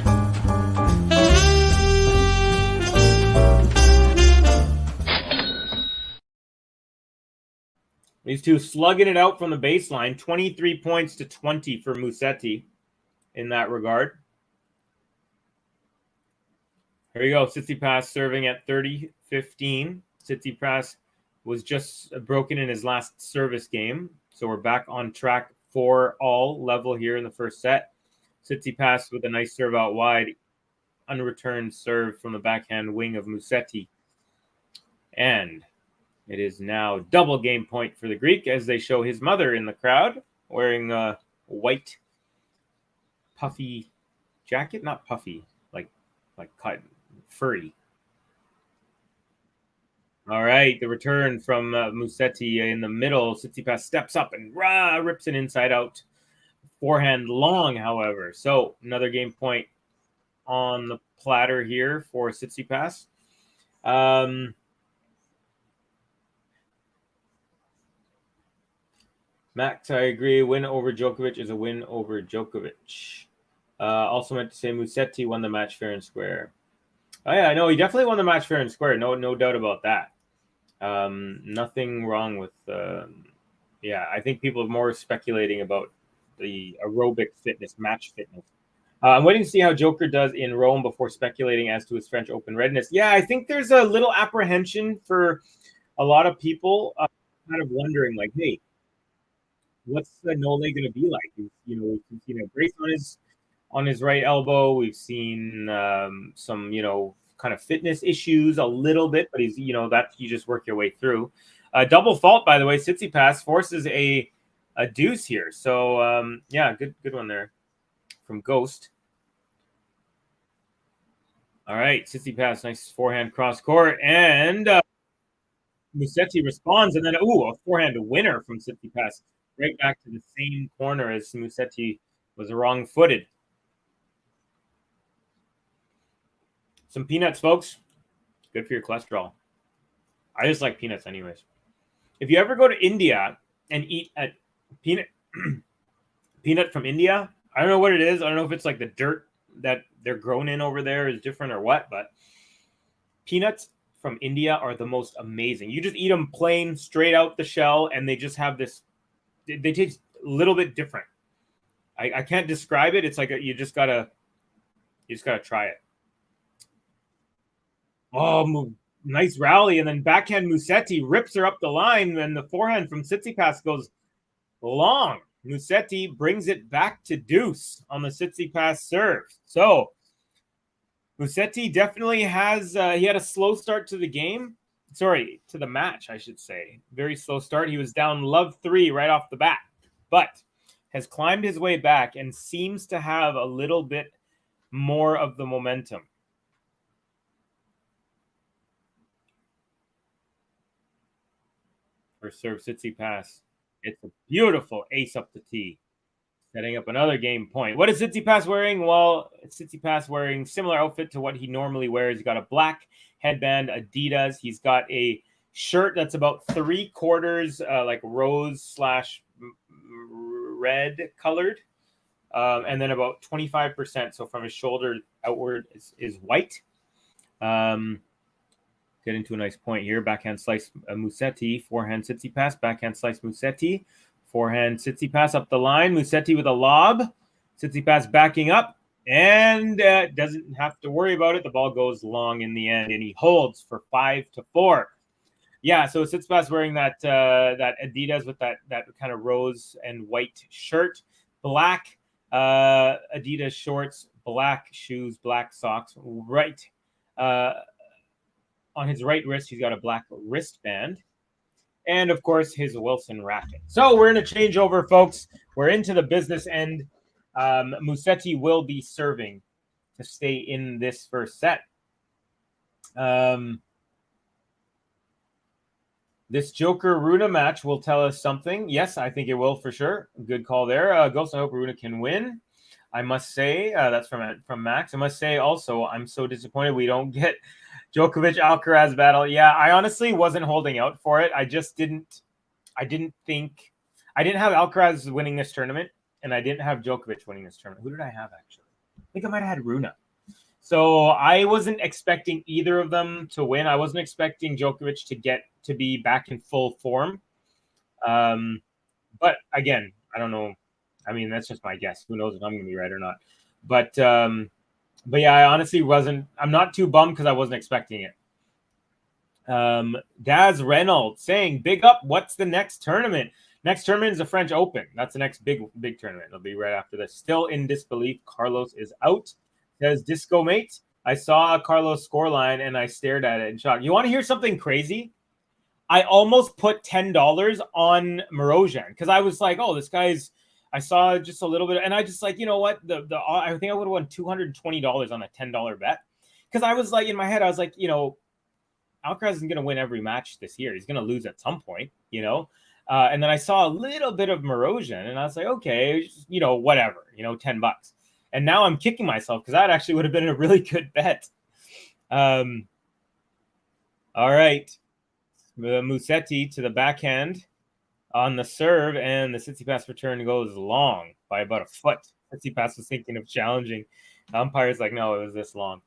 [SPEAKER 7] These two slugging it out from the baseline, 23 points to 20 for Musetti in that regard. Here we go. Tsitsipas serving at 30-15. Tsitsipas was just broken in his last service game. So we're back on track for all level here in the first set. Tsitsipas with a nice serve out wide. Unreturned serve from the backhand wing of Musetti. And it is now double game point for the Greek as they show his mother in the crowd wearing a white puffy jacket. Not puffy, like cotton, furry. All right, the return from Musetti in the middle. Tsitsipas steps up and rips it inside out. Forehand long, however. So another game point on the platter here for Tsitsipas. Max, I agree. Win over Djokovic is a win over Djokovic. Also meant to say Musetti won the match fair and square. Oh yeah, I know he definitely won the match fair and square. No doubt about that. Nothing wrong with. I think people are more speculating about the aerobic fitness, match fitness. I'm waiting to see how Joker does in Rome before speculating as to his French Open readiness. Yeah, I think there's a little apprehension for a lot of people, kind of wondering, like, hey, what's the Nole going to be like? We've seen a brace on his right elbow. We've seen some, kind of fitness issues a little bit, but he's, that you just work your way through. Double fault, by the way. Tsitsipas forces a deuce here. So, good one there from Ghost. All right, Tsitsipas, nice forehand cross court, and Musetti responds, and then, a forehand winner from Tsitsipas. Right back to the same corner as Musetti was wrong-footed. Some peanuts, folks. Good for your cholesterol. I just like peanuts anyways. If you ever go to India and eat a peanut from India, I don't know what it is. I don't know if it's like the dirt that they're grown in over there is different or what, but peanuts from India are the most amazing. You just eat them plain, straight out the shell, and they just have this, they taste a little bit different. I can't describe it. It's like you just gotta try it. Oh, nice rally, and then backhand Musetti rips her up the line, and the forehand from Tsitsipas goes long. Musetti brings it back to deuce on the Tsitsipas serve. So Musetti definitely has he had a slow start to the game. Sorry, to the match, I should say. Very slow start. He was down love 3 right off the bat, but has climbed his way back and seems to have a little bit more of the momentum. First serve, Tsitsipas. It's a beautiful ace up the tee, setting up another game point. What is Tsitsipas wearing? Well, Tsitsipas wearing similar outfit to what he normally wears. He's got a black headband, Adidas. He's got a shirt that's about 3/4 like rose/red colored, and then about 25%. So from his shoulder outward is white. Get into a nice point here. Backhand slice Musetti. Forehand Tsitsipas. Backhand slice Musetti. Forehand Tsitsipas up the line. Musetti with a lob. Tsitsipas backing up. And doesn't have to worry about it. The ball goes long in the end. And he holds for 5-4. Yeah, so Tsitsipas wearing that Adidas with that kind of rose and white shirt. Black Adidas shorts. Black shoes. Black socks. Right. On his right wrist, he's got a black wristband. And, of course, his Wilson racket. So we're in a changeover, folks. We're into the business end. Musetti will be serving to stay in this first set. This Joker Runa match will tell us something. Yes, I think it will for sure. Good call there. Ghost, I hope Runa can win. I must say, that's from Max. I must say also, I'm so disappointed we don't get Djokovic Alcaraz battle. Yeah, I honestly wasn't holding out for it. I didn't have Alcaraz winning this tournament, and I didn't have Djokovic winning this tournament. Who did I have actually? I think I might have had Runa. So I wasn't expecting either of them to win. I wasn't expecting Djokovic to be back in full form. But again, I don't know. I mean, that's just my guess. Who knows if I'm going to be right or not. But yeah, I honestly wasn't. I'm not too bummed because I wasn't expecting it. Daz Reynolds saying, "Big up. What's the next tournament? Next tournament is the French Open. That's the next big tournament. It'll be right after this." Still in disbelief. Carlos is out. Says Disco Mate. I saw Carlos scoreline and I stared at it in shock. You want to hear something crazy? I almost put $10 on Morozhan because I was like, "Oh, this guy's." I saw just a little bit, and I just like, you know what? I think I would have won $220 on a $10 bet because I was like, in my head, I was like, you know, Alcaraz isn't going to win every match this year. He's going to lose at some point, you know. And then I saw a little bit of Morozhan, and I was like, okay, you know, whatever, you know, $10. And now I'm kicking myself because that actually would have been a really good bet. All right, Musetti to the backhand. On the serve, and the Tsitsipas return goes long by about a foot. Tsitsipas was thinking of challenging. The umpire's like, no, it was this long.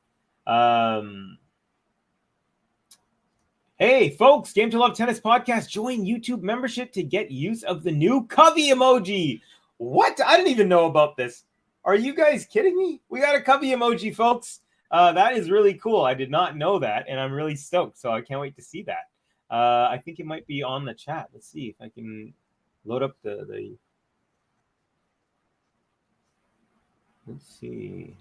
[SPEAKER 7] Hey, folks, Game to Love Tennis Podcast. Join YouTube membership to get use of the new Covey emoji. What? I didn't even know about this. Are you guys kidding me? We got a Covey emoji, folks. That is really cool. I did not know that, and I'm really stoked, so I can't wait to see that. I think it might be on the chat. Let's see if I can load up the let's see.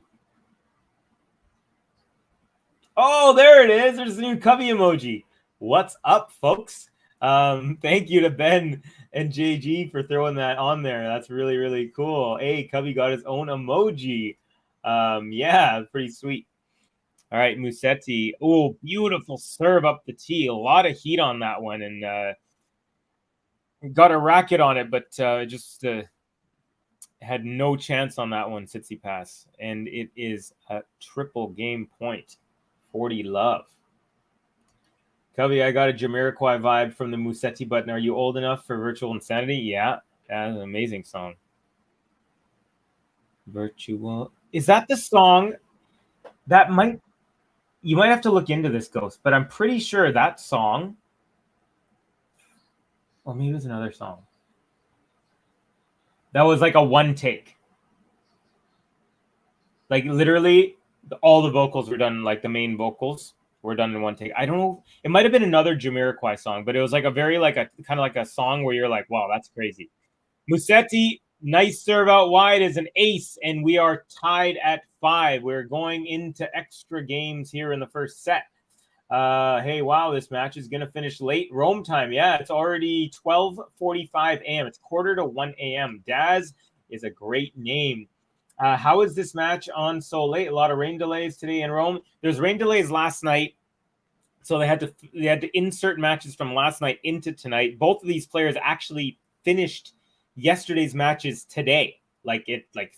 [SPEAKER 7] Oh, there it is. There's the new Covey emoji. What's up, folks? Thank you to Ben and JG for throwing that on there. That's really, really cool. Hey, Covey got his own emoji. Yeah, pretty sweet. All right, Musetti. Oh, beautiful serve up the tee. A lot of heat on that one, and got a racket on it, but just had no chance on that one, Tsitsipas. And it is a triple game point. 40 love. Covey, I got a Jamiroquai vibe from the Musetti button. Are you old enough for Virtual Insanity? Yeah, that's an amazing song. Virtual. Is that the song that might... You might have to look into this, Ghost, but I'm pretty sure that song, or maybe it was another song, that was like a one take. Like literally, all the vocals were done, like the main vocals were done in one take. I don't know. It might have been another Jamiroquai song, but it was like a very like a kind of like a song where you're like, wow, that's crazy. Musetti, nice serve out wide is an ace, and we are tied at 5. We're going into extra games here in the first set. Hey, wow, this match is going to finish late Rome time. Yeah, it's already 12:45 a.m. It's 12:45 a.m. Daz is a great name. How is this match on so late? A lot of rain delays today in Rome. There's rain delays last night, so they had to insert matches from last night into tonight. Both of these players actually finished yesterday's matches today, like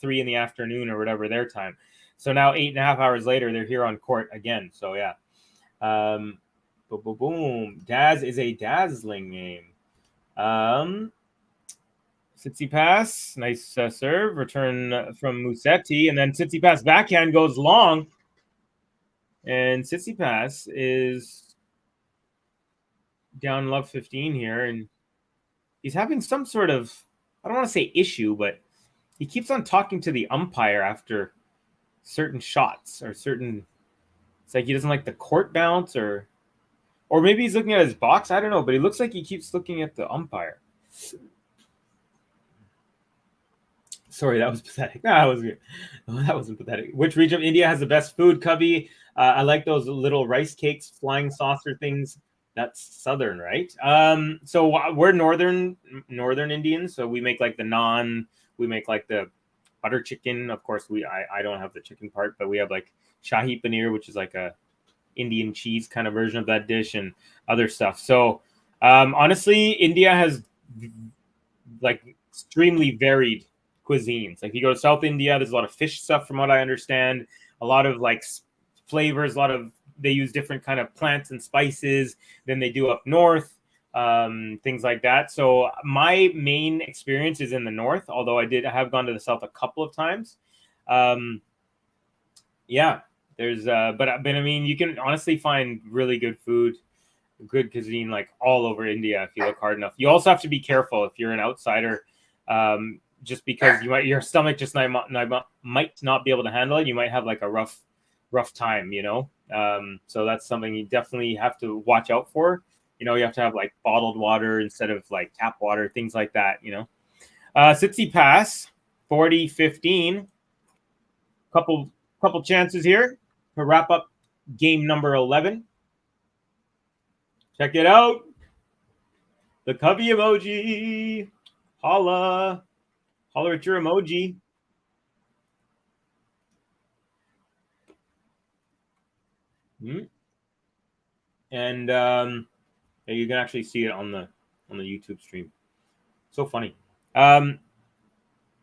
[SPEAKER 7] 3 in the afternoon or whatever their time. So now 8.5 hours later, they're here on court again. So yeah, boom. Daz is a dazzling name. Tsitsipas, nice serve, return from Musetti, and then Tsitsipas backhand goes long, and Tsitsipas is down love 15 here, and he's having some sort of, I don't want to say issue, but he keeps on talking to the umpire after certain shots or certain, it's like he doesn't like the court bounce, or maybe he's looking at his box. I don't know, but it looks like he keeps looking at the umpire. Sorry, that was pathetic. That was good. Oh, that wasn't pathetic. Which region of India has the best food, Cubby? I like those little rice cakes, flying saucer things. That's southern, right? So we're northern Indians. So we make like the naan. We make like the butter chicken. Of course, I don't have the chicken part, but we have like shahi paneer, which is like a Indian cheese kind of version of that dish, and other stuff. So honestly, India has like extremely varied cuisines. Like you go to South India, there's a lot of fish stuff from what I understand, a lot of like flavors, they use different kind of plants and spices than they do up north, things like that. So my main experience is in the north, although I have gone to the south a couple of times. Yeah, there's but I mean, you can honestly find really good food, good cuisine like all over India if you look hard enough. You also have to be careful if you're an outsider, just because your stomach just might not be able to handle it. You might have like a rough time, so that's something you definitely have to watch out for. You have to have like bottled water instead of like tap water, things like that. Tsitsipas 40-15, couple chances here to wrap up game number 11. Check it out. The Cubby emoji. Holla at your emoji. And you can actually see it on the YouTube stream. So funny.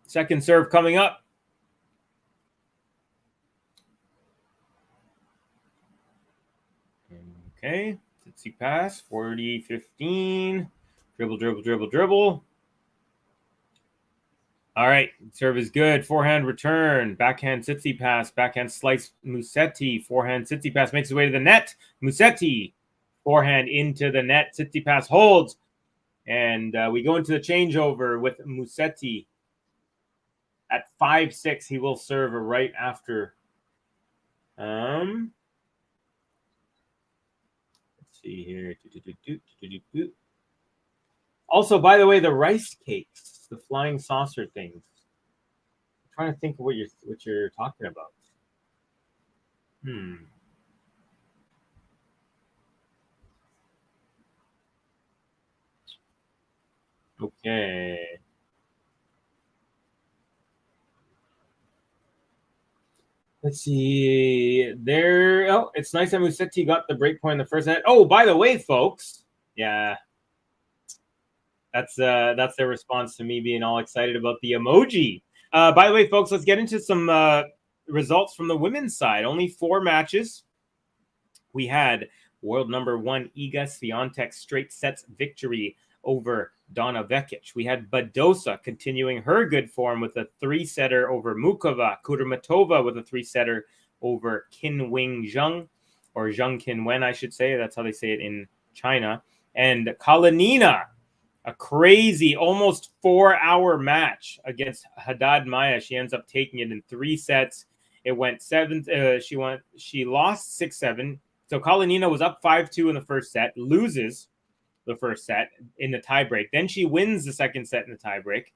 [SPEAKER 7] Second serve coming up. Okay. Tsitsipas 40-15. Dribble. All right, serve is good. Forehand return. Backhand Tsitsipas. Backhand slice Musetti. Forehand Tsitsipas makes his way to the net. Musetti. Forehand into the net. Tsitsipas holds. And we go into the changeover with Musetti. At 5-6, he will serve right after. Let's see here. Also, by the way, the rice cakes, the flying saucer things. I'm trying to think of what you're talking about. Okay. Let's see. There. Oh, it's nice that Musetti got the break point in the first set. Oh, by the way, folks. Yeah. That's their response to me being all excited about the emoji. By the way, folks, let's get into some results from the women's side. Only 4 matches. We had world number 1 Iga Swiatek straight sets victory over Donna Vekic. We had Badosa continuing her good form with a 3-setter over Mukova. Kudermetova with a 3-setter over Qinwen Zheng, or Zheng Qinwen, I should say. That's how they say it in China. And Kalinina, a crazy almost 4-hour match against Haddad Maia. She ends up taking it in 3 sets. It went 7. She lost 6-7. So Kalinina was up 5-2 in the first set, loses the first set in the tiebreak. Then she wins the second set in the tiebreak.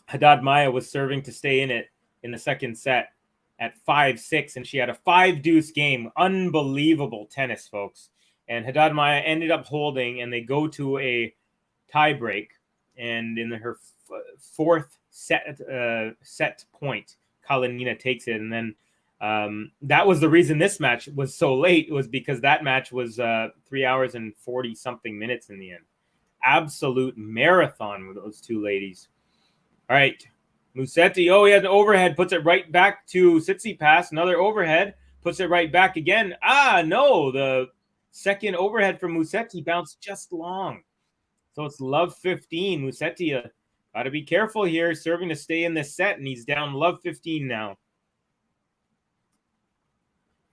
[SPEAKER 7] Haddad Maia was serving to stay in it in the second set at 5-6, and she had a 5-deuce game. Unbelievable tennis, folks. And Haddad Maia ended up holding, and they go to a tiebreak. And in her fourth set point, Kalinina takes it. And then that was the reason this match was so late, was because that match was 3 hours and 40-something minutes in the end. Absolute marathon with those two ladies. All right. Musetti, he had an overhead, puts it right back to Tsitsipas. Another overhead, puts it right back again. No, the second overhead from Musetti bounced just long. So it's love 15. Musetti, got to be careful here, serving to stay in this set, and he's down love 15 now.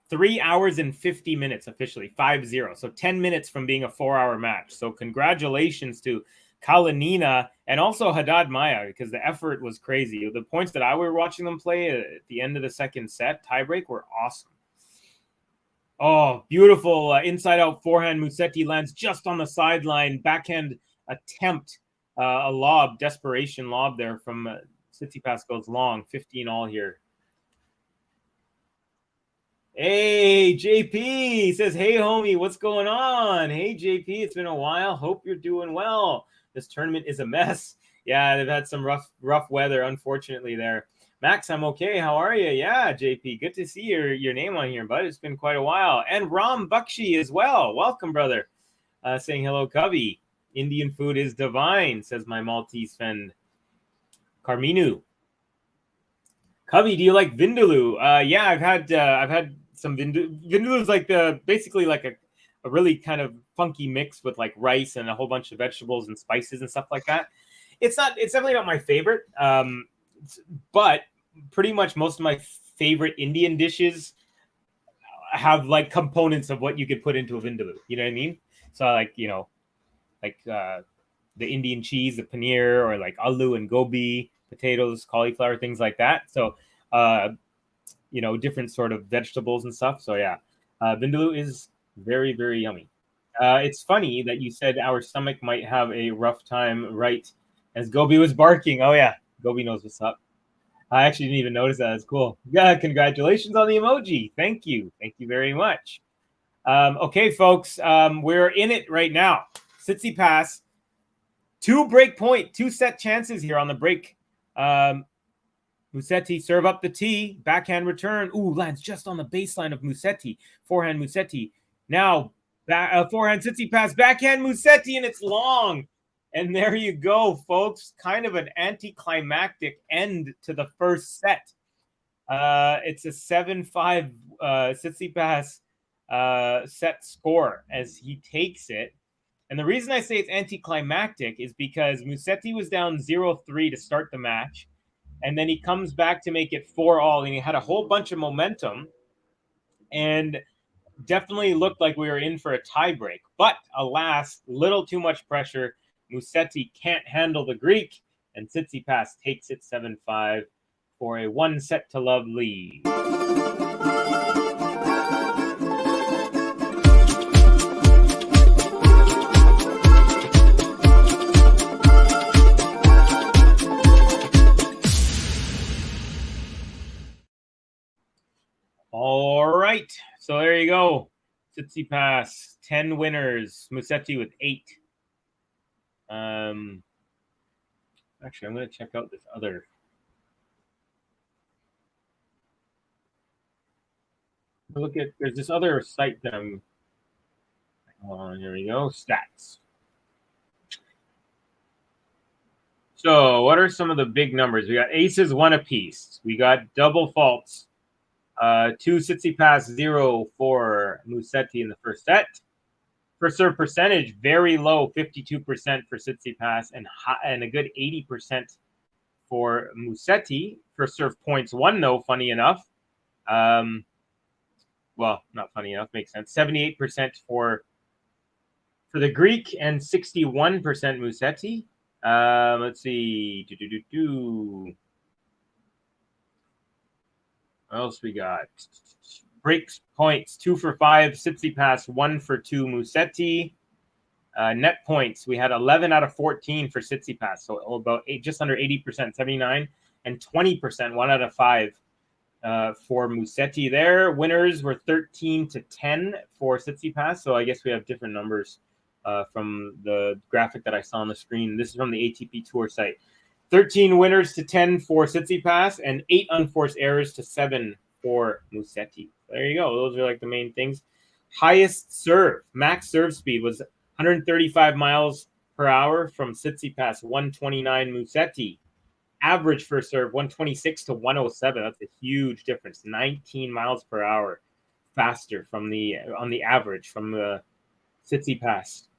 [SPEAKER 7] 3 hours and 50 minutes officially, 5-0. So 10 minutes from being a 4-hour match. So congratulations to Kalinina and also Haddad Maia, because the effort was crazy. The points that I were watching them play at the end of the second set tiebreak were awesome. Oh, beautiful inside-out forehand. Musetti lands just on the sideline. Backhand attempt A lob, desperation lob there from Tsitsipas goes long, 15 all here. Hey, JP says, hey, homie, what's going on? Hey, JP, it's been a while. Hope you're doing well. This tournament is a mess. Yeah, they've had some rough weather, unfortunately, there. Max, I'm okay. How are you? Yeah, JP, good to see your name on here, bud. It's been quite a while. And Ram Bakshi as well. Welcome, brother. Saying hello, Cubby. Indian food is divine, says my Maltese friend. Carminu. Cubby, do you like vindaloo? Yeah, I've had some vindaloo. Vindaloo is like basically like a really kind of funky mix with like rice and a whole bunch of vegetables and spices and stuff like that. It's definitely not my favorite, but pretty much most of my favorite Indian dishes have like components of what you could put into a vindaloo. You know what I mean? So like the Indian cheese, the paneer, or like aloo and gobi, potatoes, cauliflower, things like that. So, different sort of vegetables and stuff. So yeah, vindaloo is very, very yummy. It's funny that you said our stomach might have a rough time right as Gobi was barking. Oh yeah, Gobi knows what's up. I actually didn't even notice that. It's cool. Yeah, congratulations on the emoji. Thank you. Thank you very much. Okay, folks, we're in it right now. Tsitsipas, 2 set chances here on the break. Musetti serve up the tee, backhand return. Ooh, lands just on the baseline of Musetti. Forehand Musetti. Now, forehand Tsitsipas, backhand Musetti, and it's long. And there you go, folks. Kind of an anticlimactic end to the first set. It's a 7-5 Tsitsipas set score as he takes it. And the reason I say it's anticlimactic is because Musetti was down 0-3 to start the match. And then he comes back to make it 4-all. And he had a whole bunch of momentum. And definitely looked like we were in for a tiebreak. But alas, little too much pressure. Musetti can't handle the Greek. And Tsitsipas takes it 7-5 for a 1-set-to-love lead. All right, so there you go. Tsitsipas, 10 winners. Musetti with 8. Actually, I'm going to check out this other. There's this other site that I'm. Hold on, here we go. Stats. So, what are some of the big numbers? We got aces, 1 apiece. We got double faults. 2 Tsitsipas, 0 for Musetti in the first set. First serve percentage, very low, 52% for Tsitsipas and a good 80% for Musetti. First serve points 1, though, funny enough. Well, not funny enough, makes sense. 78% for the Greek and 61% Musetti. Let's see. What else we got? Breaks points, 2 for 5 Tsitsipas, 1 for 2 Musetti. Net points, we had 11 out of 14 for Tsitsipas, so about just under 80%, 79, and 20%, 1 out of 5 for Musetti there. Winners were 13-10 for Tsitsipas, so I guess we have different numbers from the graphic that I saw on the screen. This is from the ATP Tour site. 13 winners to 10 for Tsitsipas, and 8 unforced errors to 7 for Musetti. There you go. Those are like the main things. Highest serve, max serve speed was 135 miles per hour from Tsitsipas, 129 Musetti. Average first serve, 126 to 107. That's a huge difference. 19 miles per hour faster on the average from the Tsitsipas.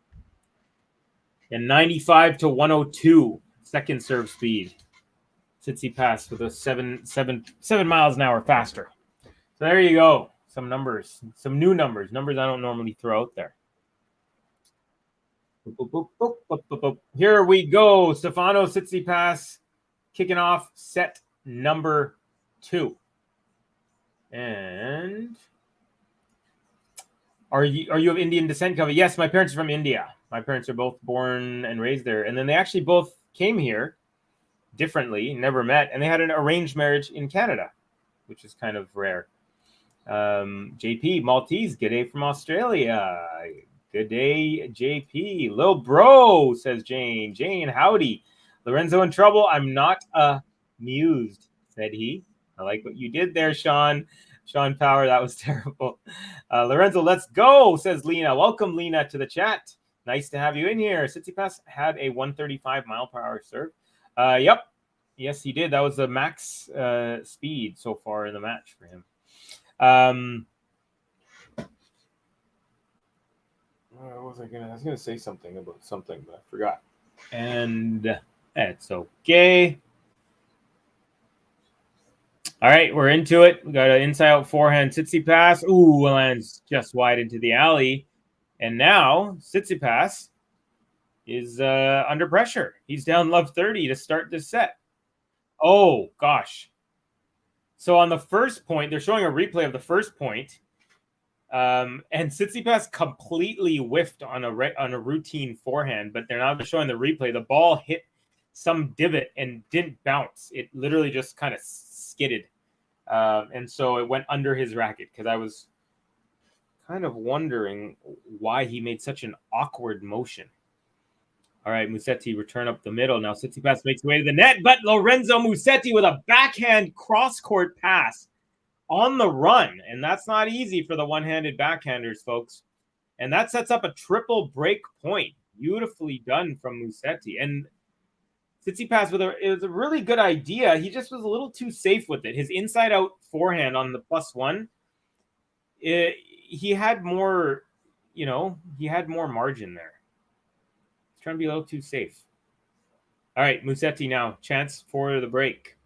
[SPEAKER 7] And 95 to 102 second serve speed. Tsitsipas with a 7 miles an hour faster. So there you go. Some numbers, some new numbers I don't normally throw out there. Here we go. Stefanos TSITSIPAS kicking off set number 2. And are you of Indian descent, Covey? Yes, my parents are from India. My parents are both born and raised there. And then they actually both came here differently, never met. And they had an arranged marriage in Canada, which is kind of rare. JP, Maltese, good day from Australia. Good day, JP. Lil bro, says Jane. Jane, howdy. Lorenzo in trouble. I'm not amused, said he. I like what you did there, Sean. Sean Power, that was terrible. Lorenzo, let's go, says Lena. Welcome, Lena, to the chat. Nice to have you in here. Tsitsipas had a 135 mile per hour serve. Yep. Yes, he did. That was the max speed so far in the match for him. What was I was gonna say something about something, but I forgot. And it's okay. All right, we're into it. We got an inside out forehand Tsitsipas. Ooh, lands just wide into the alley. And now Tsitsipas is under pressure. He's down love 30 to start this set. Oh, gosh. So on the first point, they're showing a replay of the first point. And Tsitsipas completely whiffed on a routine forehand, but they're not showing the replay. The ball hit some divot and didn't bounce. It literally just kind of skidded. And so it went under his racket because I was kind of wondering why he made such an awkward motion. All right, Musetti return up the middle. Now Tsitsipas makes way to the net, but Lorenzo Musetti with a backhand cross-court pass on the run. And that's not easy for the one-handed backhanders, folks. And that sets up a triple break point. Beautifully done from Musetti. And Tsitsipas it was a really good idea. He just was a little too safe with it. His inside-out forehand on the +1, he had more, he had more margin there. He's trying to be a little too safe. All right, Musetti now. Chance for the break.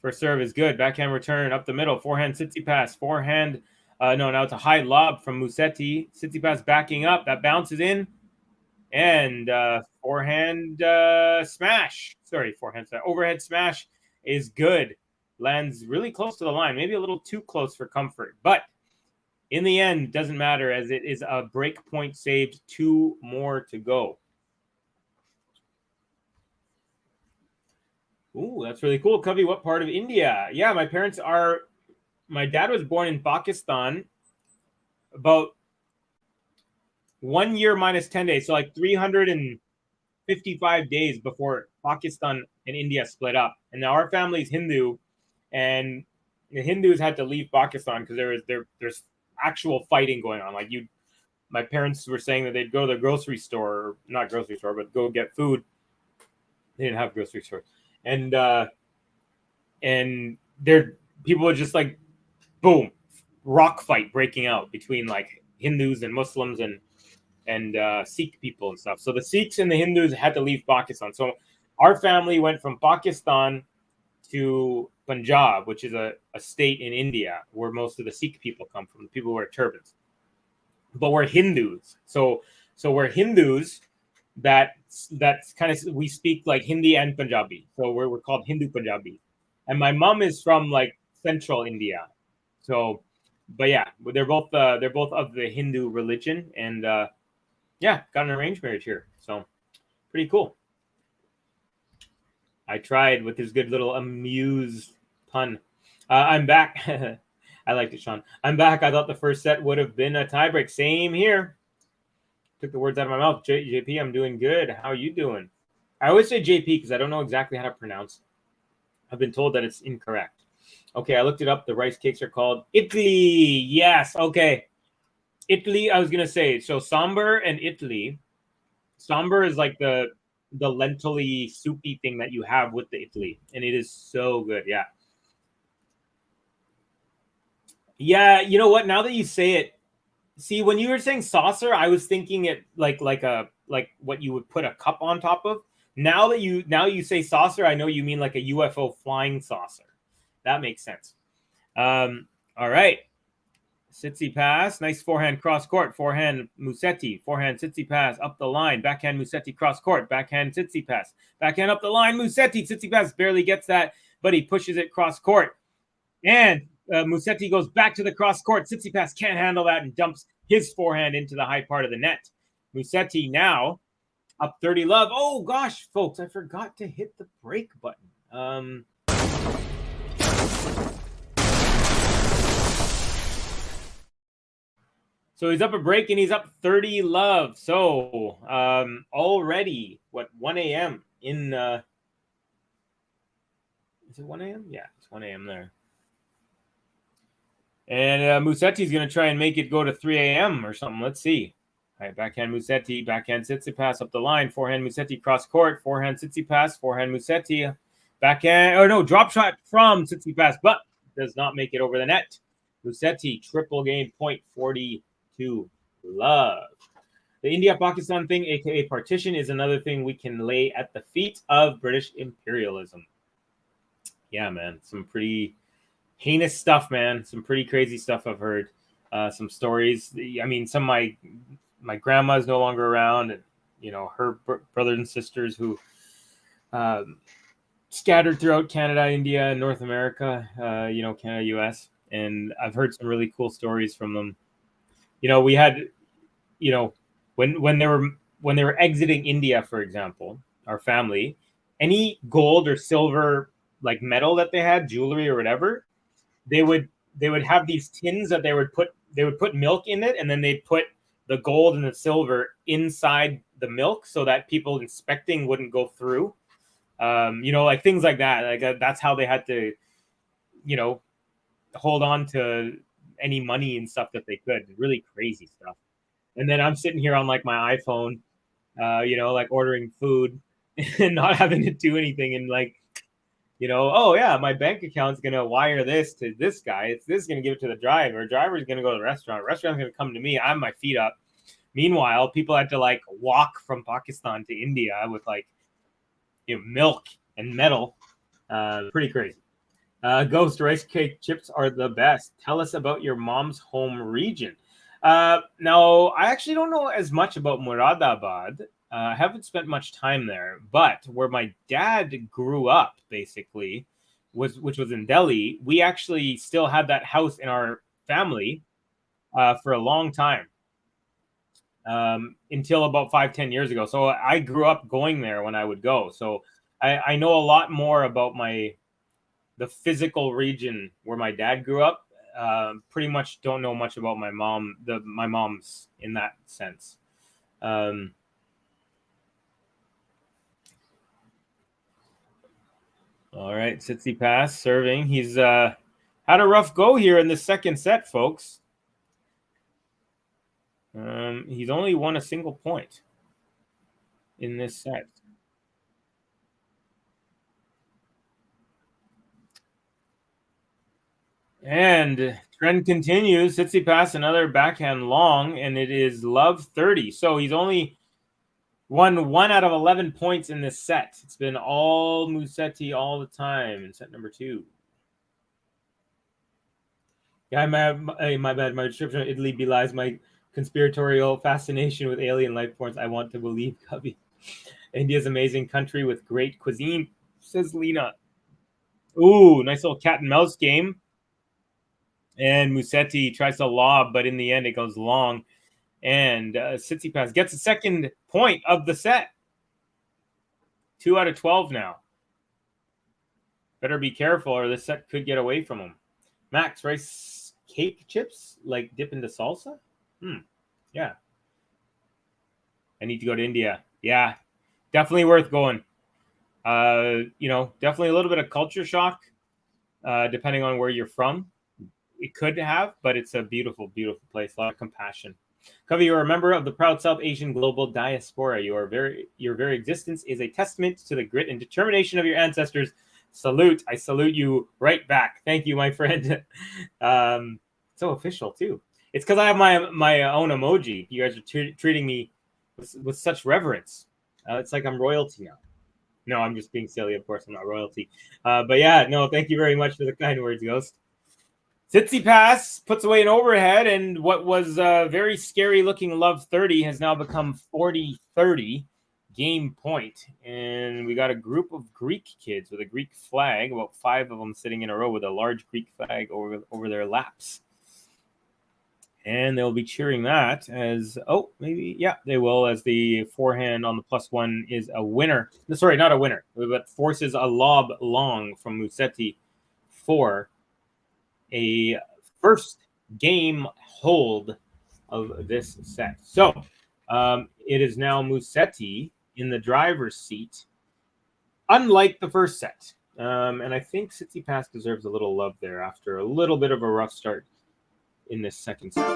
[SPEAKER 7] First serve is good. Backhand return up the middle. Forehand Tsitsipas. Forehand. Now it's a high lob from Musetti. Tsitsipas backing up. That bounces in. And forehand smash. Sorry, forehand smash. Overhead smash is good. Lands really close to the line. Maybe a little too close for comfort. But in the end, doesn't matter as it is a break point saved. 2 more to go. Ooh, that's really cool. Covey, what part of India? Yeah, my dad was born in Pakistan about 1 year minus 10 days. So like 355 days before Pakistan and India split up. And now our family's Hindu, and the Hindus had to leave Pakistan because there's actual fighting going on. Like my parents were saying that they'd go to the grocery store, or not grocery store, but go get food. They didn't have grocery stores. And there people were just like, boom, rock fight breaking out between like Hindus and Muslims and Sikh people and stuff. So the Sikhs and the Hindus had to leave Pakistan. So our family went from Pakistan to Punjab, which is a state in India where most of the Sikh people come from, the people who wear turbans. But we're Hindus. So we're Hindus that's kind of, we speak like Hindi and Punjabi. So we're called Hindu Punjabi. And my mom is from like central India. So, but yeah, they're both of the Hindu religion, and got an arranged marriage here. So pretty cool. I tried with his good little amused pun. I'm back. I liked it, Sean. I'm back. I thought the first set would have been a tiebreak. Same here. Took the words out of my mouth. JP, I'm doing good. How are you doing? I always say JP because I don't know exactly how to pronounce it. I've been told that it's incorrect. Okay, I looked it up. The rice cakes are called Italy. Yes, okay. Italy, I was going to say. So sambar and Italy. Sambar is like the lentil-y, soupy thing that you have with the Italy. And it is so good, yeah. Yeah, you know what? Now that you say it, see, when you were saying saucer, I was thinking it like what you would put a cup on top of. Now you say saucer, I know you mean like a UFO flying saucer. That makes sense. All right. Tsitsipas, nice forehand cross court. Forehand Musetti. Forehand Tsitsipas up the line. Backhand Musetti cross court. Backhand Tsitsipas. Backhand up the line. Musetti. Tsitsipas barely gets that, but he pushes it cross court. And Musetti goes back to the cross court. Tsitsipas can't handle that and dumps his forehand into the high part of the net. Musetti now Up 30 love. Oh, gosh, folks, I forgot to hit the break button. So he's up a break and he's up 30 love. So already, 1 a.m. in... is it 1 a.m.? Yeah, it's 1 a.m. there. And Musetti's going to try and make it go to 3 a.m. or something. Let's see. All right, backhand Musetti, backhand Tsitsipas up the line, forehand Musetti cross court, forehand Tsitsipas, forehand Musetti, backhand, oh no, drop shot from Tsitsipas, but does not make it over the net. Musetti, triple game, point 42 love. The India-Pakistan thing, aka partition, is another thing we can lay at the feet of British imperialism. Yeah, man, some pretty heinous stuff, man. Some pretty crazy stuff I've heard. Some stories. I mean, some of my grandma's no longer around, and you know, her brothers and sisters who scattered throughout Canada, India, and North America, you know, Canada, US. And I've heard some really cool stories from them. You know, we had, you know, when they were exiting India, for example, our family, any gold or silver like metal that they had, jewelry or whatever, they would have these tins that they would put milk in it, and then they'd put the gold and the silver inside the milk so that people inspecting wouldn't go through. You know, like things like that. Like that's how they had to, you know, hold on to any money and stuff that they could. Really crazy stuff. And then I'm sitting here on like my iPhone, you know, like ordering food and not having to do anything, and like, you know, oh yeah, my bank account's gonna wire this to this guy. This is gonna give it to the driver. Driver's gonna go to the restaurant. Restaurant's gonna come to me. I have my feet up. Meanwhile, people had to like walk from Pakistan to India with like, you know, milk and metal. Pretty crazy. Ghost, rice cake chips are the best. Tell us about your mom's home region. Now, I actually don't know as much about Moradabad. I haven't spent much time there, but where my dad grew up, basically, which was in Delhi, we actually still had that house in our family for a long time, until about 5-10 years ago. So I grew up going there when I would go. So I know a lot more about the physical region where my dad grew up. Pretty much don't know much about my mom's in that sense. All right, Tsitsipas serving. He's had a rough go here in the second set, folks. He's only won a single point in this set. And trend continues. Tsitsipas another backhand long, and it is love 30. So he's only won 1 out of 11 points in this set. It's been all Musetti all the time in set number 2. Yeah, my bad. My description of Italy belies my conspiratorial fascination with alien life forms. I want to believe, Cubby. India's amazing country with great cuisine, says Lena. Ooh, nice little cat and mouse game. And Musetti tries to lob, but in the end it goes long. And Tsitsipas gets the second point of the set. 2 out of 12 now. Better be careful or this set could get away from him. Max, rice cake chips? Like dip into salsa? Yeah. I need to go to India. Yeah. Definitely worth going. You know, definitely a little bit of culture shock, depending on where you're from. It could have, but it's a beautiful, beautiful place. A lot of compassion. Covey, you're a member of the proud South Asian global diaspora. Your very existence is a testament to the grit and determination of your ancestors. Salute. I salute you right back. Thank you, my friend. So official, too. It's because I have my own emoji. You guys are treating me with such reverence. It's like I'm royalty now. No, I'm just being silly. Of course, I'm not royalty. But yeah, no, thank you very much for the kind words, Ghost. Tsitsipas puts away an overhead, and what was a very scary-looking love 30 has now become 40-30 game point. And we got a group of Greek kids with a Greek flag, about 5 of them sitting in a row with a large Greek flag over their laps. And they'll be cheering that as, they will, as the forehand on the +1 is a winner. Sorry, not a winner, but forces a lob long from Musetti for a first game hold of this set. So it is now Musetti in the driver's seat, unlike the first set. And I think Tsitsipas deserves a little love there after a little bit of a rough start in this second set.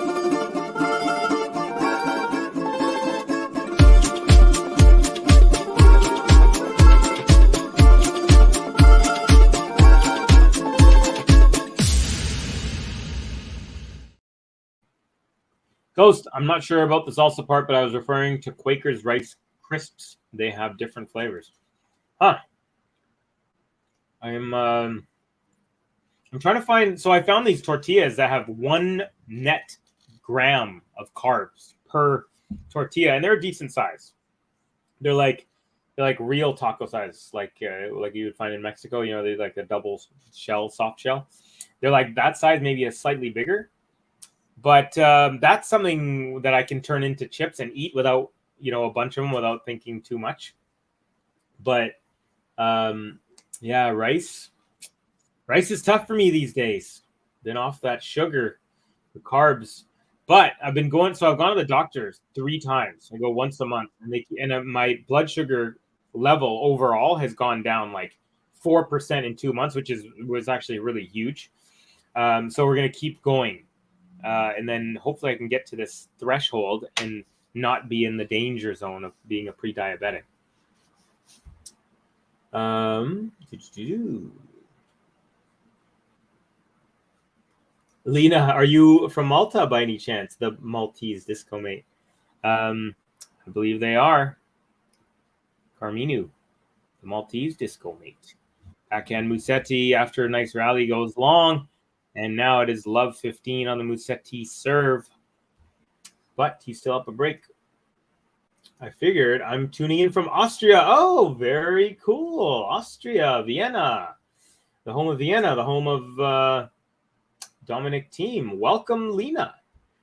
[SPEAKER 7] Ghost, I'm not sure about the salsa part, but I was referring to Quaker's Rice Crisps. They have different flavors. Huh. I'm trying to find. So I found these tortillas that have 1 net gram of carbs per tortilla, and they're a decent size. They're like real taco size, like you would find in Mexico. You know, they're like a double shell, soft shell. They're like that size, maybe a slightly bigger. But that's something that I can turn into chips and eat without, a bunch of them without thinking too much. But rice. Rice is tough for me these days. Been off that sugar, the carbs. But I've gone to the doctor 3 times. I go once a month, and my blood sugar level overall has gone down like 4% in 2 months, which was actually really huge. So we're gonna keep going, and then hopefully I can get to this threshold and not be in the danger zone of being a pre-diabetic. Lena, are you from Malta by any chance? The Maltese disco mate. I believe they are. Carminu, the Maltese disco mate. Backhand Musetti after a nice rally goes long. And now it is love 15 on the Musetti serve. But he's still up a break. I figured I'm tuning in from Austria. Oh, very cool. Austria, Vienna. The home of Vienna, the home of Dominic Thiem. Welcome, Lena.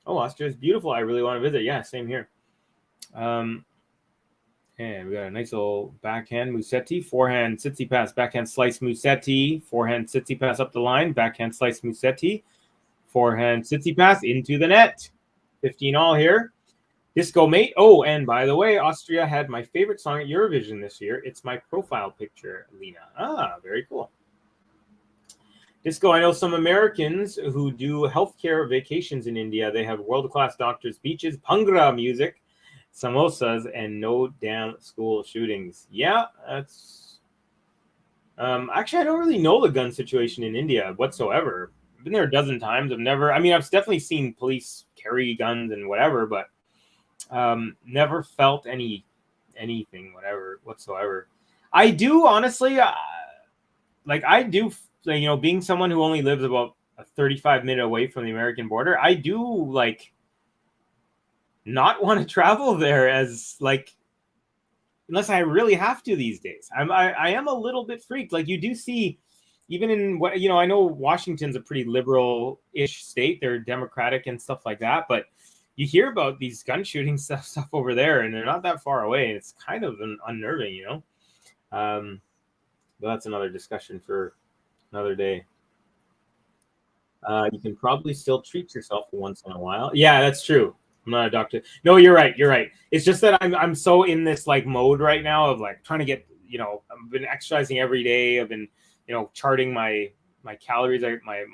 [SPEAKER 7] Oh, Austria is beautiful. I really want to visit. Yeah, same here. And we got a nice little backhand Musetti, forehand Tsitsipas, backhand slice Musetti, forehand Tsitsipas up the line, backhand slice Musetti, forehand Tsitsipas into the net. 15 all here. Disco mate. Oh, and by the way, Austria had my favorite song at Eurovision this year. It's my profile picture, Lena. Ah, very cool. Disco, I know some Americans who do healthcare vacations in India. They have world-class doctors, beaches, Bhangra music, samosas, and no damn school shootings. Yeah, that's... actually, I don't really know the gun situation in India whatsoever. I've been there a dozen times. I've definitely seen police carry guns and whatever, but never felt anything whatsoever. I do, honestly, being someone who only lives about a 35-minute away from the American border, I do not want to travel there unless I really have to these days. I am a little bit freaked. Like you do see, even in what I know Washington's a pretty liberal-ish state. They're democratic and stuff like that, but you hear about these gun shooting stuff over there, and they're not that far away, and it's kind of unnerving, But that's another discussion for another day. You can probably still treat yourself once in a while. Yeah, that's true. I'm not a doctor. No, you're right. It's just that I'm so in this mode right now of trying to get, I've been exercising every day. I've been, charting my calories. My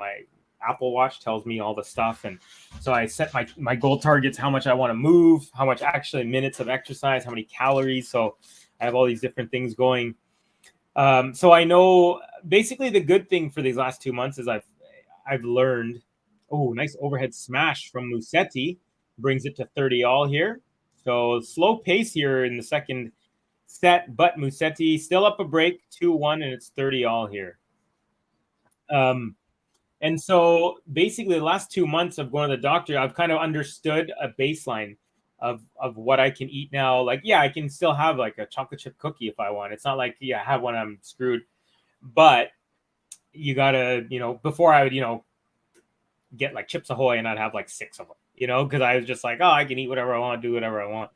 [SPEAKER 7] Apple Watch tells me all the stuff. And so I set my goal targets, how much I want to move, how much actually minutes of exercise, how many calories. So I have all these different things going. So I know basically the good thing for these last 2 months is I've learned. Oh, nice overhead smash from Musetti. Brings it to 30 all here. So slow pace here in the second set, but Musetti still up a break, 2-1, and it's 30 all here. And so basically the last 2 months of going to the doctor, I've kind of understood a baseline of what I can eat now. I can still have a chocolate chip cookie if I want. It's not I have one, I'm screwed. But you gotta, before I would, get Chips Ahoy and I'd have 6 of them. because I was just like, oh, I can eat whatever I want, do whatever I want.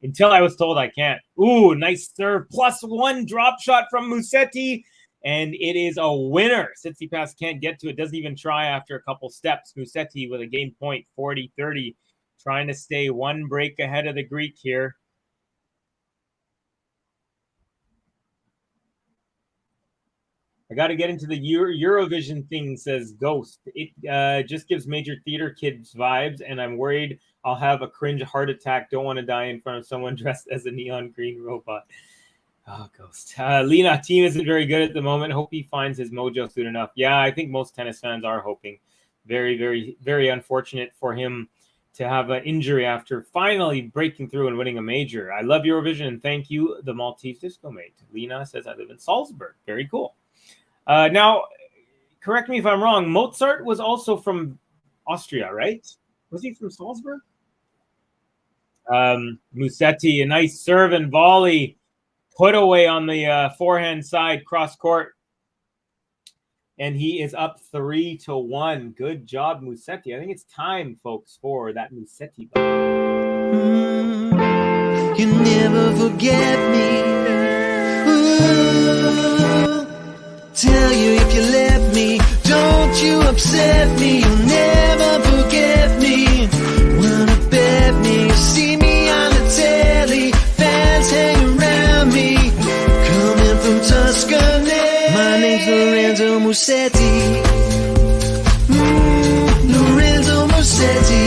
[SPEAKER 7] Until I was told I can't. Ooh, nice serve. +1 drop shot from Musetti. And it is a winner. Tsitsipas can't get to it. Doesn't even try after a couple steps. Musetti with a game point, 40-30. Trying to stay one break ahead of the Greek here. I got to get into the Eurovision thing, says Ghost. It just gives major theater kids vibes, and I'm worried I'll have a cringe heart attack. Don't want to die in front of someone dressed as a neon green robot. Oh, Ghost. Lena, team isn't very good at the moment. Hope he finds his mojo soon enough. Yeah, I think most tennis fans are hoping. Very, very, very unfortunate for him to have an injury after finally breaking through and winning a major. I love Eurovision, and thank you, the Maltese disco mate. Lena says, I live in Salzburg. Very cool. Now, correct me if I'm wrong. Mozart was also from Austria, right? Was he from Salzburg? Musetti, a nice serve and volley. Put away on the forehand side, cross court. And he is up 3-1. Good job, Musetti. I think it's time, folks, for that Musetti.
[SPEAKER 2] You never forget me. Ooh, tell you if you left me, don't you upset me. You'll never forget me. Wanna bet me, you see me on the telly, fans hang around me, coming from Tuscany. My name's Lorenzo Musetti. Lorenzo Musetti.